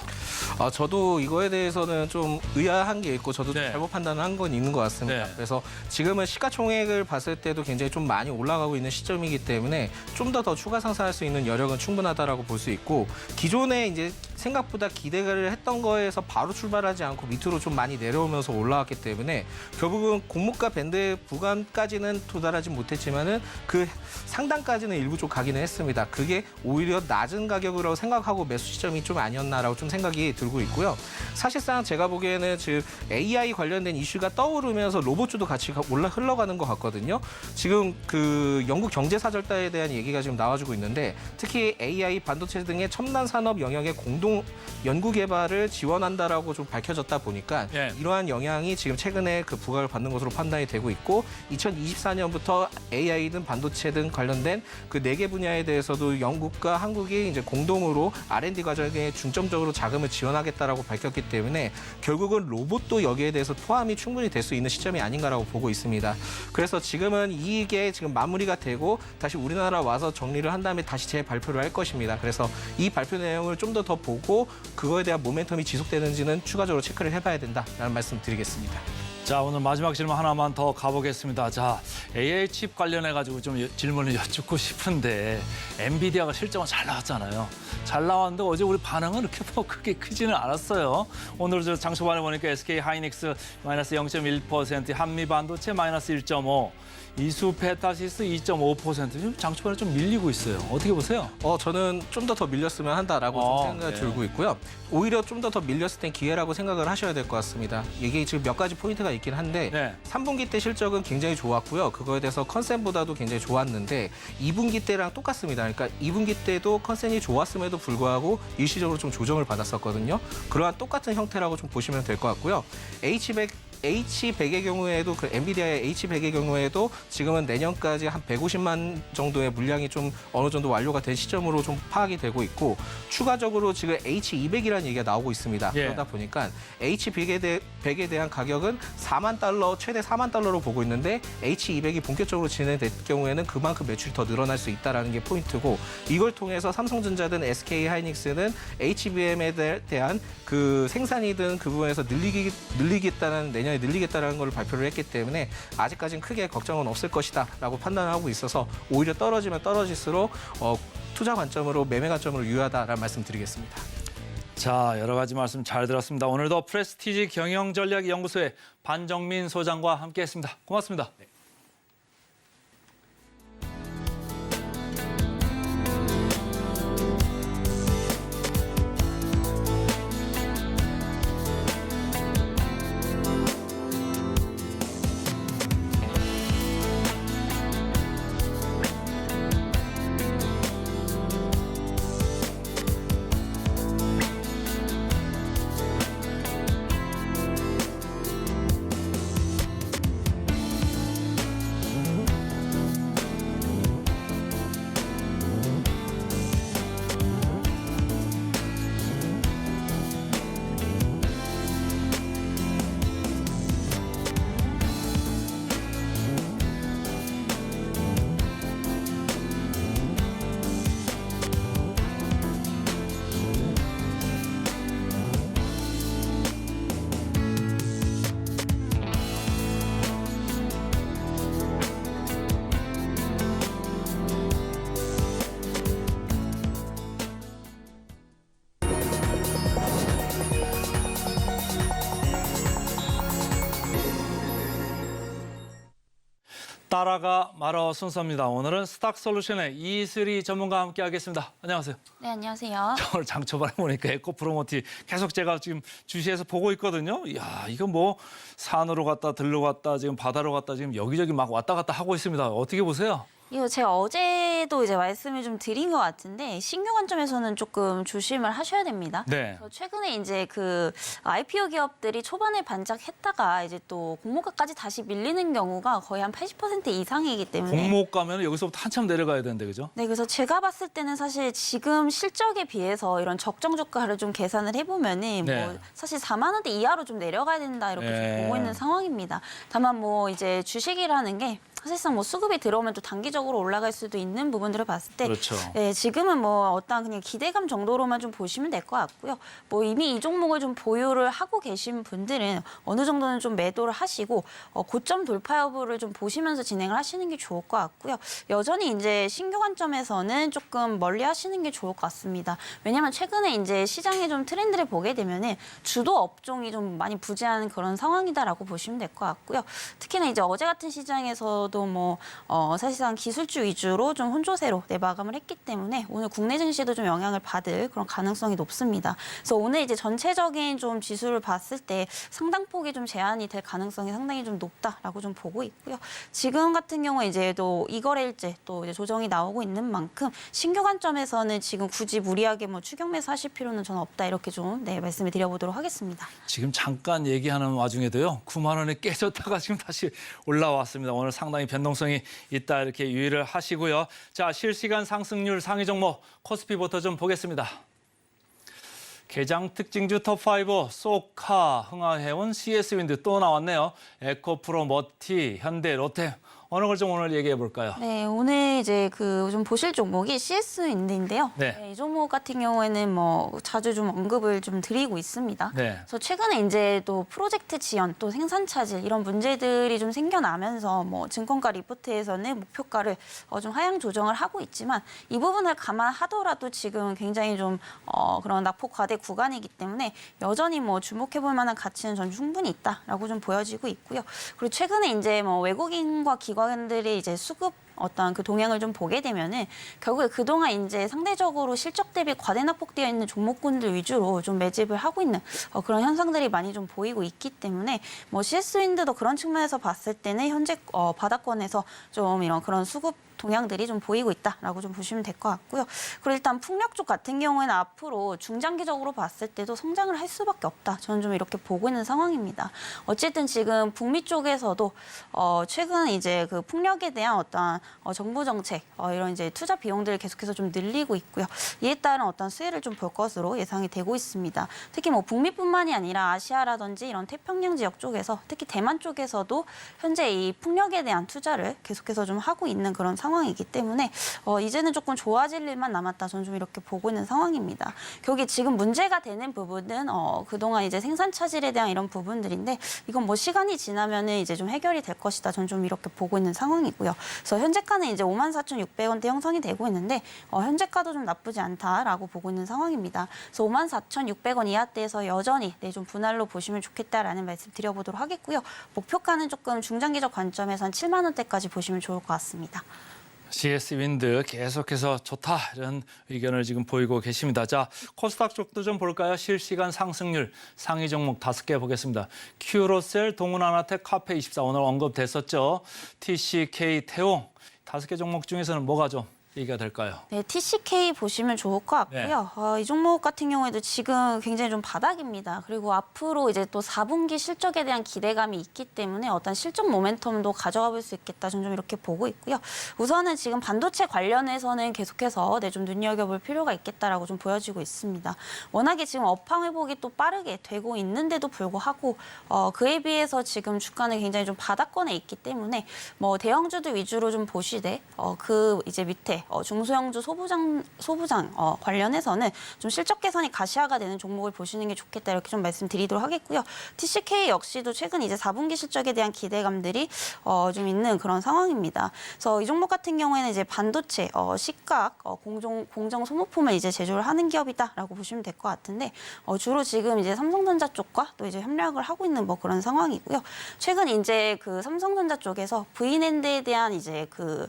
저도 이거에 대해서는 좀 의아한 게 있고 저도 좀 네. 잘못 판단을 한 건 있는 것 같습니다. 네. 그래서 지금은 시가총액을 봤을 때도 굉장히 좀 많이 올라가고 있는 시점이기 때문에 좀 더 추가 상승할 수 있는 여력은 충분하다라고 볼 수 있고 기존에 이제 생각보다 기대를 했던 거에서 바로 출발하지 않고 밑으로 좀 많이 내려오면서 올라왔기 때문에 결국은 공모가 밴드 구간까지는 도달하지 못했지만은 그 상단까지는 일부 좀 가기는 했습니다. 그게 오히려 낮은 가격으로 생각하고 매수 시점이 좀 아니었나라고 좀 생각이 들고 있고요. 사실상 제가 보기에는 지금 AI 관련된 이슈가 떠오르면서 로봇주도 같이 흘러가는 것 같거든요. 지금 그 영국 경제사절단에 대한 얘기가 지금 나와주고 있는데 특히 AI 반도체 등의 첨단 산업 영역의 공동 연구 개발을 지원한다라고 좀 밝혀졌다 보니까 예. 이러한 영향이 지금 최근에 그 부각을 받는 것으로 판단이 되고 있고 2024년부터 AI 등 반도체 등 관련된 그 4개 분야에 대해서도 영국과 한국이 이제 공동으로 R&D 과정에 중점적으로 자금을 지원하겠다라고 밝혔기 때문에 결국은 로봇도 여기에 대해서 포함이 충분히 될 수 있는 시점이 아닌가라고 보고 있습니다. 그래서 지금은 이게 지금 마무리가 되고 다시 우리나라 와서 정리를 한 다음에 다시 재발표를 할 것입니다. 그래서 이 발표 내용을 좀 더 보고 그거에 대한 모멘텀이 지속되는지는 추가적으로 체크를 해봐야 된다라는 말씀 드리겠습니다. 자, 오늘 마지막 질문 하나만 더 가보겠습니다. 자, AI 칩 관련해가지고 좀 질문을 여쭙고 싶은데 엔비디아가 실적은 잘 나왔잖아요. 잘 나왔는데 어제 우리 반응은 그렇게 뭐 크게 크지는 않았어요. 오늘 저 장초반에 보니까 SK 하이닉스 마이너스 0.1%, 한미반도체 마이너스 1.5%, 이수페타시스 2.5%. 지금 장초반에 좀 밀리고 있어요. 어떻게 보세요? 저는 좀 더 밀렸으면 한다라고 좀 생각이 네. 들고 있고요. 오히려 좀 더 밀렸을 땐 기회라고 생각을 하셔야 될 것 같습니다. 이게 지금 몇 가지 포인트가 있긴 한데 네. 3분기 때 실적은 굉장히 좋았고요. 그거에 대해서 컨센보다도 굉장히 좋았는데 2분기 때랑 똑같습니다. 그러니까 2분기 때도 컨센이 좋았음에도 불구하고 일시적으로 좀 조정을 받았었거든요. 그러한 똑같은 형태라고 좀 보시면 될 것 같고요. H100의 경우에도 그 엔비디아의 H100의 경우에도 지금은 내년까지 한 150만 정도의 물량이 좀 어느 정도 완료가 된 시점으로 좀 파악이 되고 있고 추가적으로 지금 H200이라는 얘기가 나오고 있습니다. 예. 그러다 보니까 H100에 대한 가격은 4만 달러, 최대 4만 달러로 보고 있는데 H200이 본격적으로 진행될 경우에는 그만큼 매출이 더 늘어날 수 있다는 게 포인트고 이걸 통해서 삼성전자든 SK 하이닉스는 HBM에 대한 그 생산이든 그 부분에서 내년에 늘리겠다는 걸 발표를 했기 때문에 아직까지는 크게 걱정은 없을 것이다라고 판단하고 있어서 오히려 떨어지면 떨어질수록 투자 관점으로 매매 관점으로 유효하다라는 말씀드리겠습니다. 자, 여러 가지 말씀 잘 들었습니다. 오늘도 프레스티지 경영전략연구소의 반정민 소장과 함께했습니다. 고맙습니다. 따라가 말어 순서입니다. 오늘은 스탁솔루션의 이슬이 전문가와 함께하겠습니다. 안녕하세요. 네, 안녕하세요. 오늘 장초반에 보니까 에코프로모티 계속 제가 지금 주시해서 보고 있거든요. 이야, 이거 뭐 산으로 갔다 들로 갔다 지금 바다로 갔다 지금 여기저기 막 왔다 갔다 하고 있습니다. 어떻게 보세요? 이거 제가 어제도 이제 말씀을 좀 드린 것 같은데 신규 관점에서는 조금 조심을 하셔야 됩니다. 네. 그래서 최근에 이제 그 IPO 기업들이 초반에 반짝했다가 이제 또 공모가까지 다시 밀리는 경우가 거의 한 80% 이상이기 때문에 공모 가면 여기서부터 한참 내려가야 되는데 그죠? 네, 그래서 제가 봤을 때는 사실 지금 실적에 비해서 이런 적정 주가를 좀 계산을 해보면은 네. 뭐 사실 4만 원대 이하로 좀 내려가야 된다 이렇게 네. 좀 보고 있는 상황입니다. 다만 뭐 이제 주식이라는 게 사실상 뭐 수급이 들어오면 또 단기적으로 올라갈 수도 있는 부분들을 봤을 때 그렇죠. 네, 지금은 뭐 어떤 그냥 기대감 정도로만 좀 보시면 될 것 같고요. 뭐 이미 이 종목을 좀 보유를 하고 계신 분들은 어느 정도는 좀 매도를 하시고 고점 돌파 여부를 좀 보시면서 진행을 하시는 게 좋을 것 같고요. 여전히 이제 신규 관점에서는 조금 멀리 하시는 게 좋을 것 같습니다. 왜냐하면 최근에 이제 시장의 좀 트렌드를 보게 되면은 주도 업종이 좀 많이 부재하는 그런 상황이다라고 보시면 될 것 같고요. 특히나 이제 어제 같은 시장에서도 뭐 사실상 기술주 위주로 좀 혼조세로 마감을 했기 때문에 오늘 국내 증시도 좀 영향을 받을 그런 가능성이 높습니다. 그래서 오늘 이제 전체적인 좀 지수를 봤을 때 상당폭이 좀 제한이 될 가능성이 상당히 좀 높다라고 좀 보고 있고요. 지금 같은 경우에 이제 또 이거래일제 또 이제 조정이 나오고 있는 만큼 신규 관점에서는 지금 굳이 무리하게 뭐 추격 매수하실 필요는 저는 없다 이렇게 좀 말씀을 드려보도록 하겠습니다. 지금 잠깐 얘기하는 와중에도요. 9만 원이 깨졌다가 지금 다시 올라왔습니다. 오늘 상당히 변동성이 있다 이렇게 유의를 하시고요. 자, 실시간 상승률 상위 종목 코스피부터 좀 보겠습니다. 개장 특징주 톱5 소카, 흥하해운, CS윈드 또 나왔네요. 에코프로, 머티, 현대, 롯데 어느 걸 좀 오늘 얘기해 볼까요? 네, 오늘 이제 그 좀 보실 종목이 CS윈드인데요. 네. 이 종목 같은 경우에는 뭐 자주 좀 언급을 좀 드리고 있습니다. 네. 그래서 최근에 이제 또 프로젝트 지연, 또 생산 차질 이런 문제들이 좀 생겨나면서 뭐 증권가 리포트에서는 목표가를 좀 하향 조정을 하고 있지만 이 부분을 감안하더라도 지금 굉장히 좀 그런 낙폭 과대 구간이기 때문에 여전히 뭐 주목해 볼 만한 가치는 전 충분히 있다라고 좀 보여지고 있고요. 그리고 최근에 이제 뭐 외국인과 기관들이 이제 수급 어떤 그 동향을 좀 보게 되면은 결국에 그동안 이제 상대적으로 실적 대비 과대 낙폭되어 있는 종목군들 위주로 좀 매집을 하고 있는 그런 현상들이 많이 좀 보이고 있기 때문에 뭐 CS윈드도 그런 측면에서 봤을 때는 현재 바닥권에서 좀 이런 그런 수급 동향들이 좀 보이고 있다라고 좀 보시면 될 것 같고요. 그리고 일단 풍력 쪽 같은 경우에는 앞으로 중장기적으로 봤을 때도 성장을 할 수밖에 없다. 저는 좀 이렇게 보고 있는 상황입니다. 어쨌든 지금 북미 쪽에서도 최근 이제 그 풍력에 대한 어떤 정부 정책 이런 이제 투자 비용들을 계속해서 좀 늘리고 있고요. 이에 따른 어떤 수혜를 좀 볼 것으로 예상이 되고 있습니다. 특히 뭐 북미뿐만이 아니라 아시아라든지 이런 태평양 지역 쪽에서 특히 대만 쪽에서도 현재 이 풍력에 대한 투자를 계속해서 좀 하고 있는 그런 상황이기 때문에 이제는 조금 좋아질 일만 남았다. 저는 좀 이렇게 보고 있는 상황입니다. 결국에 지금 문제가 되는 부분은 그동안 이제 생산 차질에 대한 이런 부분들인데 이건 뭐 시간이 지나면은 이제 좀 해결이 될 것이다. 저는 좀 이렇게 보고 있는 상황이고요. 그래서 현재가는 이제 54,600원대 형성이 되고 있는데 현재가도 좀 나쁘지 않다라고 보고 있는 상황입니다. 그래서 54,600원 이하대에서 여전히 좀 분할로 보시면 좋겠다라는 말씀 드려보도록 하겠고요. 목표가는 조금 중장기적 관점에서 한 7만 원대까지 보시면 좋을 것 같습니다. CS윈드 계속해서 좋다 이런 의견을 지금 보이고 계십니다. 자, 코스닥 쪽도 좀 볼까요? 실시간 상승률 상위 종목 5개 보겠습니다. 큐로셀, 동훈아나텍, 카페24 오늘 언급됐었죠. TCK, 태용 5개 종목 중에서는 뭐가 좀 얘기가 될까요? 네, TCK 보시면 좋을 것 같고요. 이 종목 같은 경우에도 지금 굉장히 좀 바닥입니다. 그리고 앞으로 이제 또 4분기 실적에 대한 기대감이 있기 때문에 어떤 실적 모멘텀도 가져가 볼 수 있겠다. 저는 좀 이렇게 보고 있고요. 우선은 지금 반도체 관련해서는 계속해서 좀 눈여겨볼 필요가 있겠다라고 좀 보여지고 있습니다. 워낙에 지금 업황 회복이 또 빠르게 되고 있는데도 불구하고 그에 비해서 지금 주가는 굉장히 좀 바닥권에 있기 때문에 뭐 대형주들 위주로 좀 보시되 그 이제 밑에 중소형주 소부장 관련해서는 좀 실적 개선이 가시화가 되는 종목을 보시는 게 좋겠다 이렇게 좀 말씀드리도록 하겠고요. TCK 역시도 최근 이제 4분기 실적에 대한 기대감들이 좀 있는 그런 상황입니다. 그래서 이 종목 같은 경우에는 이제 반도체, 식각, 공정 소모품을 이제 제조를 하는 기업이다라고 보시면 될 것 같은데 주로 지금 이제 삼성전자 쪽과 또 이제 협력을 하고 있는 뭐 그런 상황이고요. 최근 이제 그 삼성전자 쪽에서 V낸드에 대한 이제 그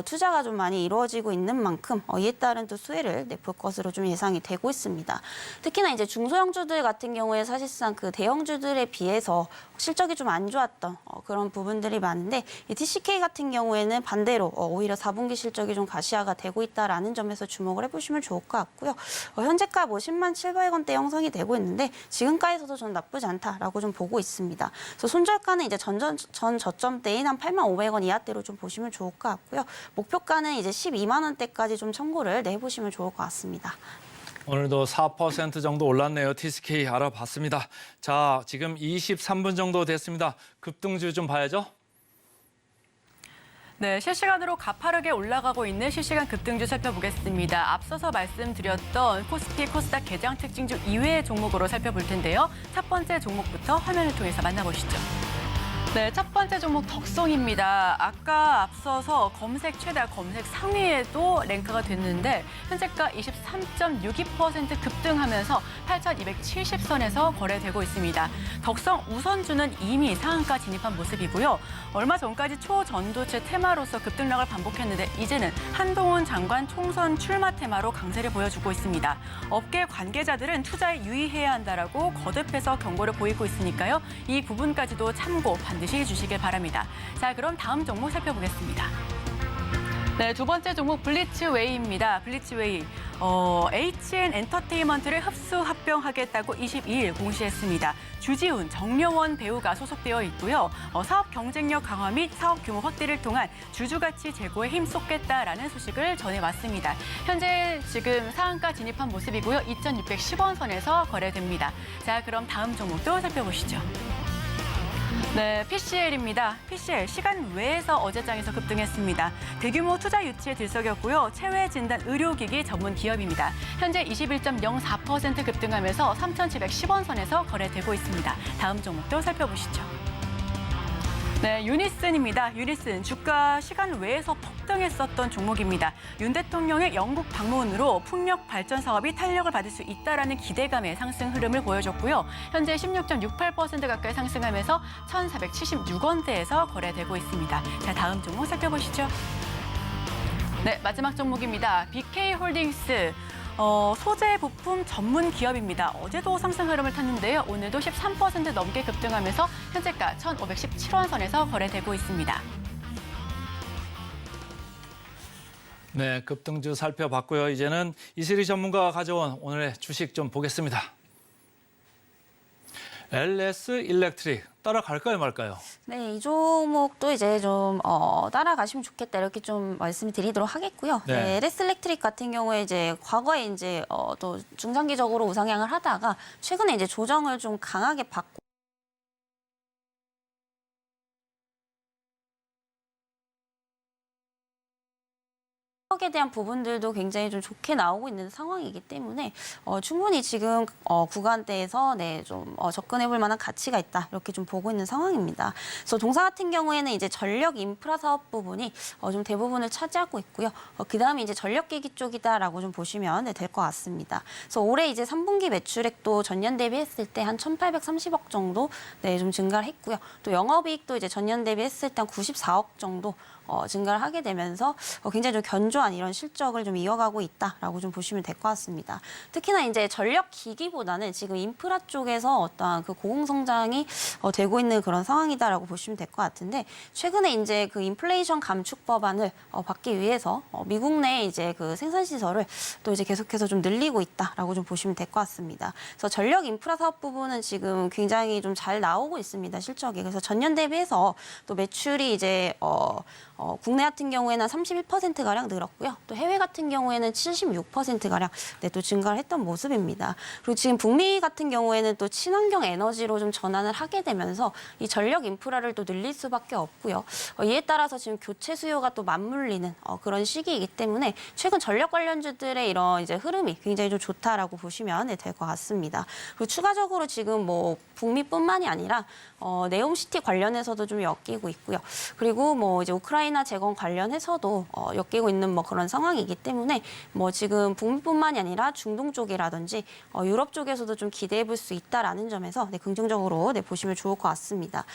투자가 좀 많이 이루어지고 이루어지고 있는 만큼 이에 따른 또 수혜를 볼 것으로 좀 예상이 되고 있습니다. 특히나 이제 중소형주들 같은 경우에 사실상 그 대형주들에 비해서 실적이 좀 안 좋았던 그런 부분들이 많은데 이 TCK 같은 경우에는 반대로 오히려 4분기 실적이 좀 가시화가 되고 있다라는 점에서 주목을 해보시면 좋을 것 같고요. 현재가 뭐 10만 700원대 형성이 되고 있는데 지금가에서도 전 나쁘지 않다라고 좀 보고 있습니다. 그래서 손절가는 이제 전 저점대인 한 8만 500원 이하대로 좀 보시면 좋을 것 같고요. 목표가는 이제 12만 원대까지 좀 참고를 해보시면 좋을 것 같습니다. 오늘도 4% 정도 올랐네요. TCK 알아봤습니다. 자, 지금 23분 정도 됐습니다. 급등주 좀 봐야죠. 네, 실시간으로 가파르게 올라가고 있는 실시간 급등주 살펴보겠습니다. 앞서서 말씀드렸던 코스피, 코스닥 개장 특징주 이외의 종목으로 살펴볼 텐데요. 첫 번째 종목부터 화면을 통해서 만나보시죠. 네, 첫 번째 종목 덕성입니다. 아까 앞서서 검색 최다, 검색 상위에도 랭크가 됐는데 현재가 23.62% 급등하면서 8,270선에서 거래되고 있습니다. 덕성 우선주는 이미 상한가 진입한 모습이고요. 얼마 전까지 초전도체 테마로서 급등락을 반복했는데 이제는 한동훈 장관 총선 출마 테마로 강세를 보여주고 있습니다. 업계 관계자들은 투자에 유의해야 한다라고 거듭해서 경고를 보이고 있으니까요. 이 부분까지도 참고 반드시 해주시길 바랍니다. 자, 그럼 다음 종목 살펴보겠습니다. 네, 두 번째 종목 블리츠웨이입니다. 블리츠웨이. HN 엔터테인먼트를 흡수 합병하겠다고 22일 공시했습니다. 주지훈, 정려원 배우가 소속되어 있고요. 사업 경쟁력 강화 및 사업 규모 확대를 통한 주주가치 제고에 힘쏟겠다라는 소식을 전해왔습니다. 현재 지금 상한가 진입한 모습이고요. 2,610원 선에서 거래됩니다. 자, 그럼 다음 종목도 살펴보시죠. 네, PCL입니다. PCL 시간 외에서 어제장에서 급등했습니다. 대규모 투자 유치에 들썩였고요. 체외 진단 의료기기 전문 기업입니다. 현재 21.04% 급등하면서 3,710원 선에서 거래되고 있습니다. 다음 종목도 살펴보시죠. 네, 유니슨입니다. 유니슨 주가 시간 외에서 폭등했었던 종목입니다. 윤 대통령의 영국 방문으로 풍력 발전 사업이 탄력을 받을 수 있다라는 기대감의 상승 흐름을 보여줬고요. 현재 16.68% 가까이 상승하면서 1,476원대에서 거래되고 있습니다. 자, 다음 종목 살펴보시죠. 네, 마지막 종목입니다. BK홀딩스. 소재 부품 전문 기업입니다. 어제도 상승 흐름을 탔는데요. 오늘도 13% 넘게 급등하면서 현재가 1,517원 선에서 거래되고 있습니다. 네, 급등주 살펴봤고요. 이제는 이슬이 전문가가 가져온 오늘의 주식 좀 보겠습니다. LS 일렉트릭 따라갈까요 말까요? 네, 이 종목도 이제 좀 따라가시면 좋겠다 이렇게 좀 말씀을 드리도록 하겠고요. 네. 네, LS 일렉트릭 같은 경우에 이제 과거에 이제 또 중장기적으로 우상향을 하다가 최근에 이제 조정을 좀 강하게 받고 에 대한 부분들도 굉장히 좀 좋게 나오고 있는 상황이기 때문에 충분히 지금 구간대에서 좀 접근해볼 만한 가치가 있다 이렇게 좀 보고 있는 상황입니다. 그래서 동사 같은 경우에는 이제 전력 인프라 사업 부분이 좀 대부분을 차지하고 있고요. 그 다음에 이제 전력기기 쪽이다라고 좀 보시면 될 것 같습니다. 그래서 올해 이제 3분기 매출액도 전년 대비했을 때 한 1,830억 정도 좀 증가를 했고요. 또 영업이익도 이제 전년 대비했을 때 한 94억 정도 증가를 하게 되면서 굉장히 좀 견조한 이런 실적을 좀 이어가고 있다라고 좀 보시면 될 것 같습니다. 특히나 이제 전력 기기보다는 지금 인프라 쪽에서 어떠한 그 고공 성장이 되고 있는 그런 상황이다라고 보시면 될 것 같은데 최근에 이제 그 인플레이션 감축 법안을 받기 위해서 미국 내 이제 그 생산 시설을 또 이제 계속해서 좀 늘리고 있다라고 좀 보시면 될 것 같습니다. 그래서 전력 인프라 사업 부분은 지금 굉장히 좀 잘 나오고 있습니다. 실적이. 그래서 전년 대비해서 또 매출이 이제 국내 같은 경우에는 31%가량 늘었고요. 또 해외 같은 경우에는 76%가량 또 증가를 했던 모습입니다. 그리고 지금 북미 같은 경우에는 또 친환경 에너지로 좀 전환을 하게 되면서 이 전력 인프라를 또 늘릴 수밖에 없고요. 이에 따라서 지금 교체 수요가 또 맞물리는 그런 시기이기 때문에 최근 전력 관련주들의 이런 이제 흐름이 굉장히 좀 좋다라고 보시면 될 것 같습니다. 그리고 추가적으로 지금 뭐 북미뿐만이 아니라 네옴시티 관련해서도 좀 엮이고 있고요. 그리고 뭐 이제 우크라이나 우크라이나 재건 관련해서도 엮이고 있는 뭐 그런 상황이기 때문에 뭐 지금 북미뿐만이 아니라 중동 쪽이라든지 유럽 쪽에서도 좀 기대해 볼 수 있다라는 점에서 네, 긍정적으로 네, 보시면 좋을 것 같습니다.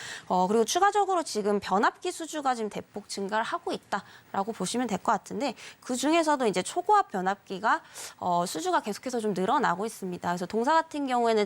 그리고 추가적으로 지금 변압기 수주가 지금 대폭 증가를 하고 있다라고 보시면 될 것 같은데 그 중에서도 이제 초고압 변압기가 수주가 계속해서 좀 늘어나고 있습니다. 그래서 동사 같은 경우에는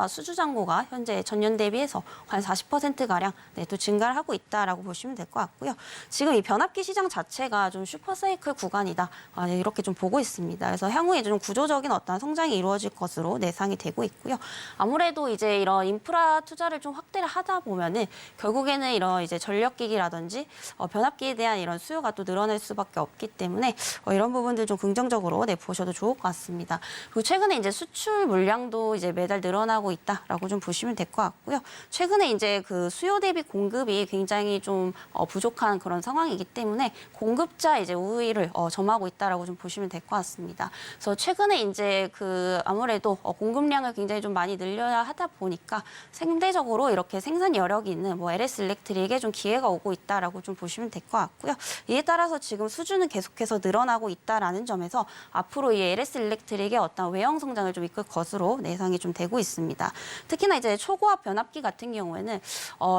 수주 잔고가 현재 전년 대비해서 한 40%가량 네, 또 증가를 하고 있다라고 보시면 될 것 같고요. 지금 이 변압기 시장 자체가 좀 슈퍼사이클 구간이다. 네, 이렇게 좀 보고 있습니다. 그래서 향후에 좀 구조적인 어떤 성장이 이루어질 것으로 예상이 되고 있고요. 아무래도 이제 이런 인프라 투자를 좀 확대를 하다 보면은 결국에는 이런 이제 전력기기라든지 변압기에 대한 이런 수요가 또 늘어날 수밖에 없기 때문에 이런 부분들 좀 긍정적으로 네, 보셔도 좋을 것 같습니다. 그리고 최근에 이제 수출 물량도 이제 매달 늘어나고 있다라고 좀 보시면 될 것 같고요. 최근에 이제 그 수요 대비 공급이 굉장히 좀 부족한 그런 상황이기 때문에 공급자 이제 우위를 점하고 있다라고 좀 보시면 될 것 같습니다. 그래서 최근에 이제 그 아무래도 공급량을 굉장히 좀 많이 늘려야 하다 보니까 상대적으로 이렇게 생산 여력이 있는 뭐 LS 일렉트릭에 좀 기회가 오고 있다라고 좀 보시면 될 것 같고요. 이에 따라서 지금 수주는 계속해서 늘어나고 있다라는 점에서 앞으로 이 LS 일렉트릭의 어떤 외형 성장을 좀 이끌 것으로 예상이 좀 되고 있습니다. 특히나 이제 초고압 변압기 같은 경우에는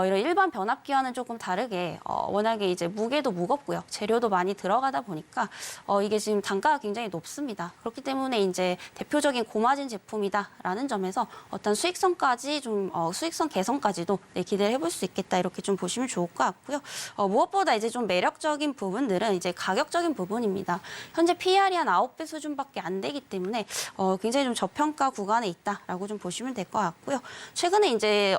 이런 일반 변압기와는 조금 다르게 워낙에 이제 무게도 무겁고요. 재료도 많이 들어가다 보니까 이게 지금 단가가 굉장히 높습니다. 그렇기 때문에 이제 대표적인 고마진 제품이다라는 점에서 어떤 수익성까지 좀 수익성 개선까지도 네, 기대를 해볼 수 있겠다 이렇게 좀 보시면 좋을 것 같고요. 무엇보다 이제 좀 매력적인 부분들은 이제 가격적인 부분입니다. 현재 PER이 한 9배 수준밖에 안 되기 때문에 굉장히 좀 저평가 구간에 있다라고 좀 보시면 될 것 같고요. 최근에 이제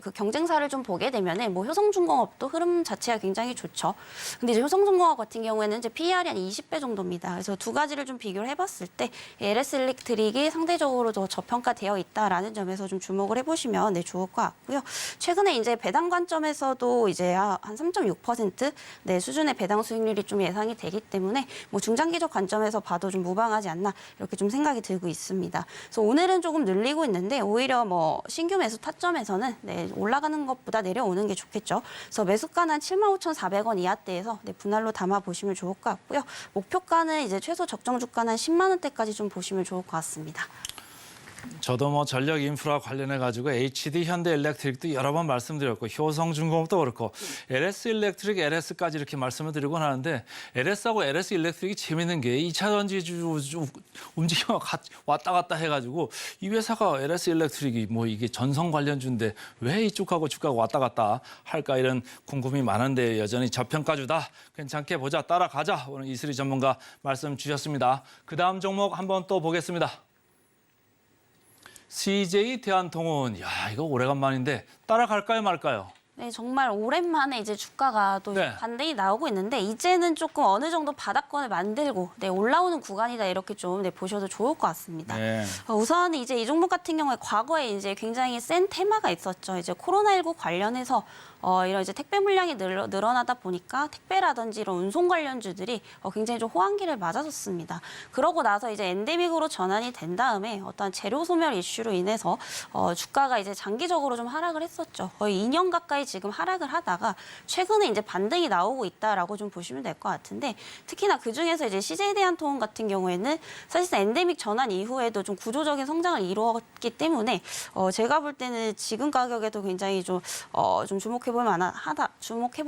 그 경쟁사를 좀 보게 되면은 뭐 효성중공업도 흐름 자체가 굉장히 좋죠. 근데 이제 효성중공업 같은 경우에는 이제 PER이 한 20배 정도입니다. 그래서 두 가지를 좀 비교를 해봤을 때 LS 일렉트릭이 상대적으로 더 저평가되어 있다라는 점에서 좀 주목을 해보시면 네, 좋을 것 같고요. 최근에 이제 배당 관점에서도 이제 한 3.6% 네, 수준의 배당 수익률이 좀 예상이 되기 때문에 뭐 중장기적 관점에서 봐도 좀 무방하지 않나 이렇게 좀 생각이 들고 있습니다. 그래서 오늘은 조금 늘리고 있는데 오히려 뭐 신규 매수 타점에서는 네, 올라가는 것보다 내려오는 게 좋겠죠. 그래서 매수가는 75,400원 이하대에서 네, 분할로 담아 보시면 좋을 것 같고요. 목표가는 이제 최소 적정 주가는 한 10만 원대까지 좀 보시면 좋을 것 같습니다. 저도 뭐 전력 인프라 관련해 가지고 HD 현대일렉트릭도 여러 번 말씀드렸고 효성중공업도 그렇고 LS 일렉트릭, LS까지 이렇게 말씀을 드리곤 하는데 LS하고 LS 일렉트릭이 재밌는 게 2차 전지 움직임이 왔다 갔다 해가지고 이 회사가 LS 일렉트릭이 뭐 이게 전선 관련주인데 왜 이쪽하고 주가가 왔다 갔다 할까 이런 궁금이 많은데 여전히 저평가주다. 괜찮게 보자. 따라가자. 오늘 이슬이 전문가 말씀 주셨습니다. 그 다음 종목 한번 또 보겠습니다. CJ 대한통운, 야 이거 오래간만인데 따라갈까요 말까요? 네, 정말 오랜만에 이제 주가가 또 네. 반등이 나오고 있는데 이제는 조금 어느 정도 바닥권을 만들고 네, 올라오는 구간이다 이렇게 좀 네, 보셔도 좋을 것 같습니다. 네. 우선 이제 이 종목 같은 경우에 과거에 이제 굉장히 센 테마가 있었죠. 이제 코로나19 관련해서 이런 이제 택배 물량이 늘어나다 보니까 택배라든지 이런 운송 관련주들이 굉장히 좀 호황기를 맞았었습니다. 그러고 나서 이제 엔데믹으로 전환이 된 다음에 어떤 재료 소멸 이슈로 인해서 주가가 이제 장기적으로 좀 하락을 했었죠. 거의 2년 가까이 지금 하락을 하다가 최근에 이제 반등이 나오고 있다라고 좀 보시면 될 것 같은데 특히나 그 중에서 이제 CJ 대한통운 같은 경우에는 사실상 엔데믹 전환 이후에도 좀 구조적인 성장을 이루었기 때문에 제가 볼 때는 지금 가격에도 굉장히 좀 주목해볼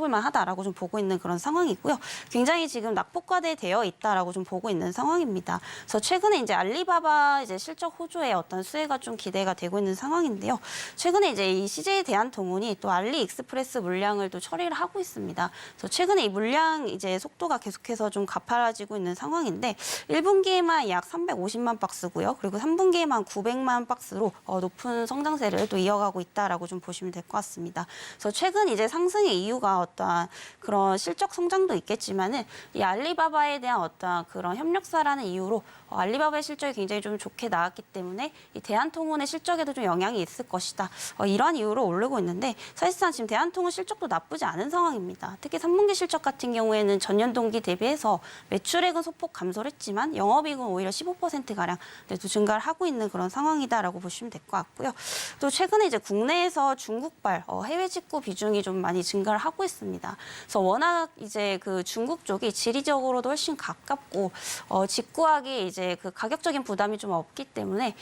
만하다라고 좀 보고 있는 그런 상황이고요. 굉장히 지금 낙폭과대되어 있다라고 좀 보고 있는 상황입니다. 그래서 최근에 이제 알리바바 이제 실적 호조의 어떤 수혜가 좀 기대가 되고 있는 상황인데요. 최근에 이제 이 CJ 대한통운이 또 알리익스프레스 물량을 또 처리를 하고 있습니다. 그래서 최근에 이 물량 이제 속도가 계속해서 좀 가파라지고 있는 상황인데 1분기에만 약 350만 박스고요. 그리고 3분기에만 900만 박스로 높은 성장세를 또 이어가고 있다라고 좀 보시면 될 것 같습니다. 그래서 최근 이제 상승의 이유가 어떠한 그런 실적 성장도 있겠지만은 이 알리바바에 대한 어떠한 그런 협력사라는 이유로 알리바바의 실적이 굉장히 좀 좋게 나왔기 때문에 이 대한통운의 실적에도 좀 영향이 있을 것이다. 이러한 이유로 오르고 있는데 사실상 지금 대한통운 실적도 나쁘지 않은 상황입니다. 특히 3분기 실적 같은 경우에는 전년 동기 대비해서 매출액은 소폭 감소를 했지만 영업이익은 오히려 15%가량 증가를 하고 있는 그런 상황이다라고 보시면 될 것 같고요. 또 최근에 이제 국내에서 중국발 해외 직구 비중이 좀 많이 증가를 하고 있습니다. 그래서 워낙 이제 그 중국 쪽이 지리적으로도 훨씬 가깝고 직구하기 이제 그 가격적인 부담이 좀 없기 때문에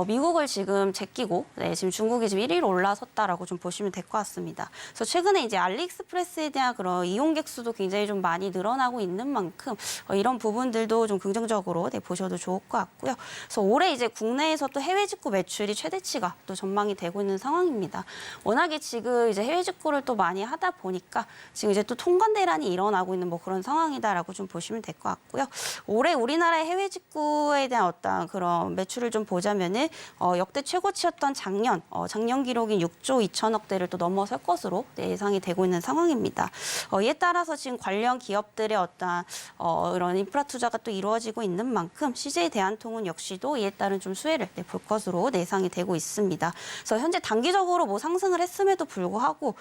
미국을 지금 제끼고 지금 중국이 지금 1위로 올라섰다라고 좀 보시면 될 것 같습니다. 그래서 최근에 이제 알리익스프레스에 대한 그런 이용객 수도 굉장히 좀 많이 늘어나고 있는 만큼 이런 부분들도 좀 긍정적으로 보셔도 좋을 것 같고요. 그래서 올해 이제 국내에서 또 해외 직구 매출이 최대치가 또 전망이 되고 있는 상황입니다. 워낙에 지금 이제 해외 직구를 또 많이 하다 보니까 지금 이제 또 통관 대란이 일어나고 있는 뭐 그런 상황이다라고 좀 보시면 될 것 같고요. 올해 우리나라의 해외 직구에 대한 어떤 그런 매출을 좀 보자면은 역대 최고치였던 작년 기록인 6조 2천억대를 또 넘어설 것으로 예상이 되고 있는 상황입니다. 이에 따라서 지금 관련 기업들의 어떤 이런 인프라 투자가 또 이루어지고 있는 만큼 CJ 대한통운 역시도 이에 따른 좀 수혜를 볼 것으로 예상이 되고 있습니다. 그래서 현재 단기적으로 뭐 상승을 했음에도 불구하고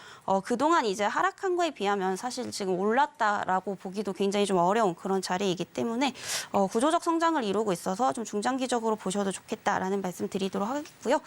그동안 이제 하락한 거에 비하면 사실 지금 올랐다라고 보기도 굉장히 좀 어려운 그런 자리이기 때문에 구조적 성장을 이루고 있어서 좀 중장기적으로 보셔도 좋겠다라는 말씀 드리도록 하겠고요.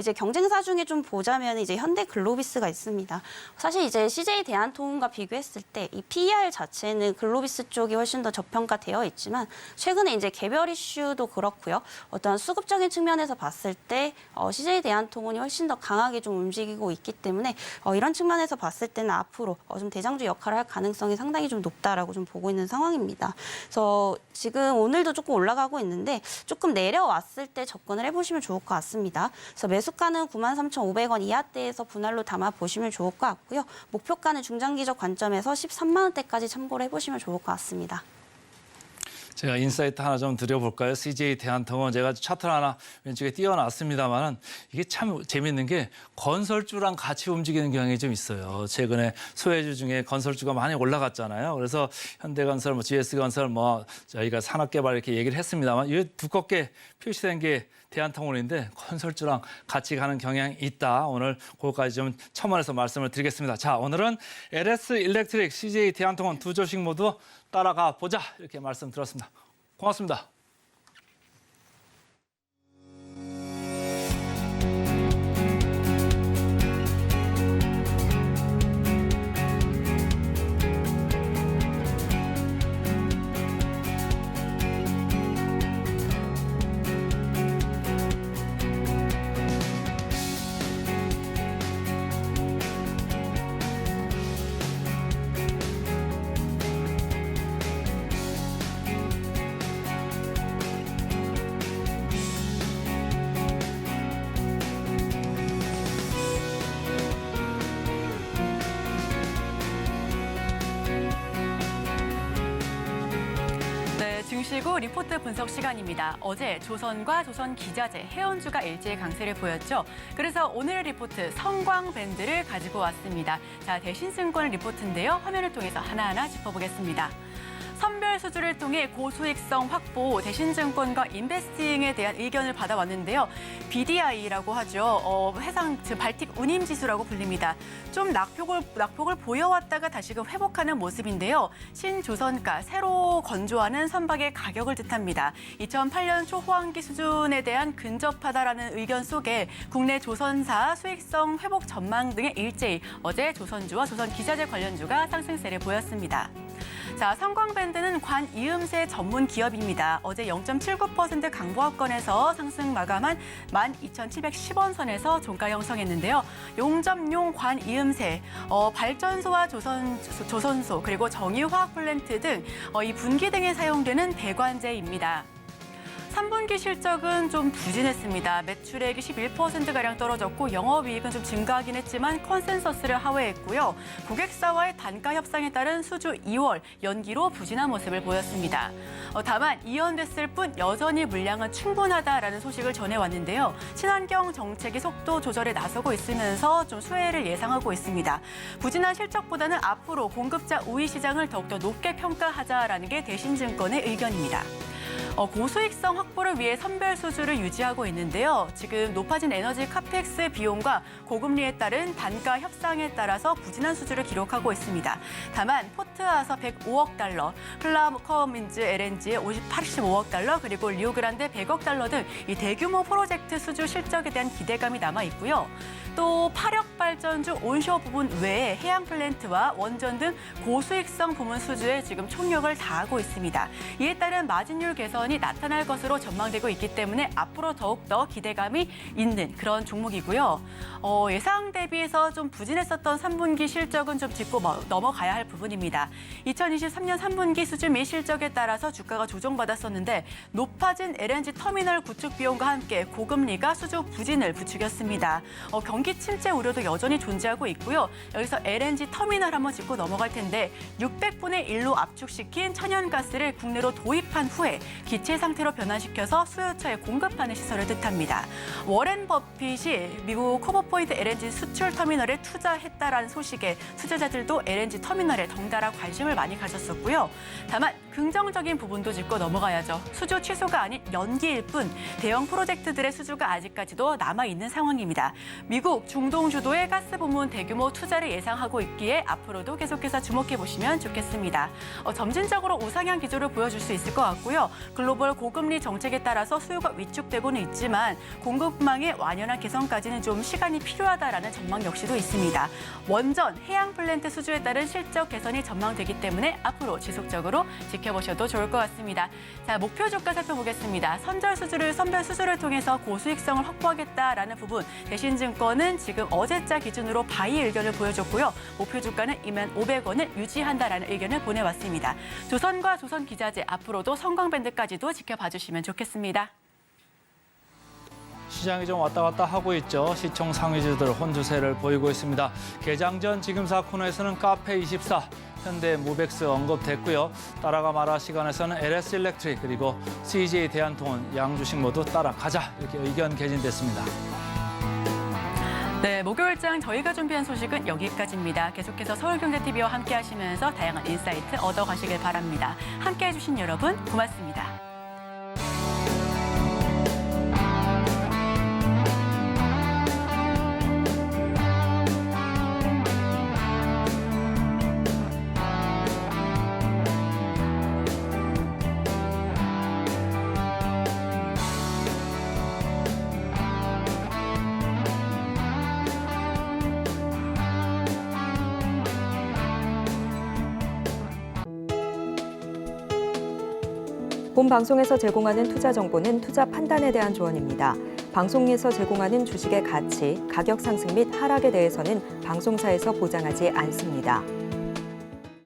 이제 경쟁사 중에 좀 보자면 이제 현대글로비스가 있습니다. 사실 이제 CJ 대한통운과 비교했을 때 이 PER 자체는 글로비스 쪽이 훨씬 더 저평가되어 있지만 최근에 이제 개별 이슈도 그렇고요. 어떤 수급적인 측면에서 봤을 때 CJ 대한통운이 훨씬 더 강하게 좀 움직이고 있기 때문에 이런 측면에서 봤을 때는 앞으로 좀 대장주 역할을 할 가능성이 상당히 좀 높다라고 좀 보고 있는 상황입니다. 그래서 지금 오늘도 조금 올라가고 있는데 조금 내려왔을 때 접근을 해보시면 좋을 것 같습니다. 그래서 매수가는 93,500원 이하대에서 분할로 담아 보시면 좋을 것 같고요. 목표가는 중장기적 관점에서 13만 원대까지 참고를 해보시면 좋을 것 같습니다. 제가 인사이트 하나 좀 드려볼까요? CJ 대한통운 제가 차트를 하나 왼쪽에 띄워놨습니다만 이게 참 재밌는 게 건설주랑 같이 움직이는 경향이 좀 있어요. 최근에 소외주 중에 건설주가 많이 올라갔잖아요. 그래서 현대건설, GS건설, 저희가 산업개발 이렇게 얘기를 했습니다만 이게 두껍게 표시된 게 대한통운인데 건설주랑 같이 가는 경향이 있다. 오늘 그것까지 좀 첨언해서 말씀을 드리겠습니다. 자, 오늘은 LS 일렉트릭, CJ 대한통운 두 조식 모두 따라가 보자 이렇게 말씀드렸습니다. 고맙습니다. 증시구 리포트 분석 시간입니다. 어제 조선과 조선기자재, 해운주가 일제히 강세를 보였죠. 그래서 오늘의 리포트 성광밴드를 가지고 왔습니다. 자, 대신증권 리포트인데요. 화면을 통해서 하나하나 짚어보겠습니다. 선별 수주를 통해 고수익성 확보, 대신증권과 인베스팅에 대한 의견을 받아왔는데요. BDI라고 하죠. 해상 발틱 운임지수라고 불립니다. 좀 낙폭을 보여왔다가 다시금 회복하는 모습인데요. 신조선가, 새로 건조하는 선박의 가격을 뜻합니다. 2008년 초호황기 수준에 대한 근접하다라는 의견 속에 국내 조선사 수익성 회복 전망 등의 일제히 어제 조선주와 조선기자재 관련주가 상승세를 보였습니다. 자, 성광밴드는 관이음새 전문 기업입니다. 어제 0.79% 강보합권에서 상승 마감한 12,710원 선에서 종가 형성했는데요. 용접용 관이음새, 발전소와 조선소 그리고 정유화학 플랜트 등 이 분기 등에 사용되는 배관제입니다. 3분기 실적은 좀 부진했습니다. 매출액이 11%가량 떨어졌고 영업이익은 좀 증가하긴 했지만 컨센서스를 하회했고요. 고객사와의 단가 협상에 따른 수주 2월 연기로 부진한 모습을 보였습니다. 다만 이연됐을 뿐 여전히 물량은 충분하다라는 소식을 전해왔는데요. 친환경 정책이 속도 조절에 나서고 있으면서 좀 수혜를 예상하고 있습니다. 부진한 실적보다는 앞으로 공급자 우위 시장을 더욱더 높게 평가하자라는 게 대신증권의 의견입니다. 고수익성 확보를 위해 선별 수주를 유지하고 있는데요. 지금 높아진 에너지 카펙스 비용과 고금리에 따른 단가 협상에 따라서 부진한 수주를 기록하고 있습니다. 다만 포트아서 105억 달러, 플라커민즈 LNG 85억 달러, 그리고 리오그란데 100억 달러 등 이 대규모 프로젝트 수주 실적에 대한 기대감이 남아 있고요. 또 파력 발전주 온쇼어 부분 외에 해양 플랜트와 원전 등 고수익성 부문 수주에 지금 총력을 다하고 있습니다. 이에 따른 마진율 개선이 나타날 것으로 전망되고 있기 때문에 앞으로 더욱더 기대감이 있는 그런 종목이고요. 예상 대비해서 좀 부진했었던 3분기 실적은 좀 짚고 넘어가야 할 부분입니다. 2023년 3분기 수주 및 실적에 따라서 주가가 조정받았었는데 높아진 LNG 터미널 구축 비용과 함께 고금리가 수주 부진을 부추겼습니다. 경기 침체 우려도 여전히 존재하고 있고요. 여기서 LNG 터미널 한번 짚고 넘어갈 텐데 600분의 1로 압축시킨 천연가스를 국내로 도입한 후에 기체 상태로 변환시켜서 수요처에 공급하는 시설을 뜻합니다. 워렌 버핏이 미국 코버포인트 LNG 수출 터미널에 투자했다라는 소식에 투자자들도 LNG 터미널에 덩달아 관심을 많이 가졌었고요. 다만 긍정적인 부분도 짚고 넘어가야죠. 수주 취소가 아닌 연기일 뿐 대형 프로젝트들의 수주가 아직까지도 남아있는 상황입니다. 미국, 중동 주도의 가스 부문 대규모 투자를 예상하고 있기에 앞으로도 계속해서 주목해 보시면 좋겠습니다. 점진적으로 우상향 기조를 보여줄 수 있을 것 같고요. 글로벌 고금리 정책에 따라서 수요가 위축되고는 있지만 공급망의 완연한 개선까지는 좀 시간이 필요하다라는 전망 역시도 있습니다. 원전, 해양 플랜트 수주에 따른 실적 개선이 전망되기 때문에 앞으로 지속적으로 지켜보셔도 좋을 것 같습니다. 자, 목표 주가 살펴보겠습니다. 선별 수주를 통해서 고수익성을 확보하겠다라는 부분, 대신증권은 지금 어제자 기준으로 바이 의견을 보여줬고요. 목표 주가는 25,500원을 유지한다라는 의견을 보내왔습니다. 조선과 조선기자재 앞으로도 성광밴드까지도 지켜봐 주시면 좋겠습니다. 시장이 좀 왔다 갔다 하고 있죠. 시총 상위주들 혼주세를 보이고 있습니다. 개장 전 지금사 코너에서는 카페24, 현대모백스 언급됐고요. 따라가 말아 시간에서는 LS일렉트릭 그리고 CJ 대한통운 양주식 모두 따라가자 이렇게 의견 개진됐습니다. 네, 목요일장 저희가 준비한 소식은 여기까지입니다. 계속해서 서울경제TV와 함께 하시면서 다양한 인사이트 얻어가시길 바랍니다. 함께해 주신 여러분 고맙습니다. 본 방송에서 제공하는 투자 정보는 투자 판단에 대한 조언입니다. 방송에서 제공하는 주식의 가치, 가격 상승 및 하락에 대해서는 방송사에서 보장하지 않습니다.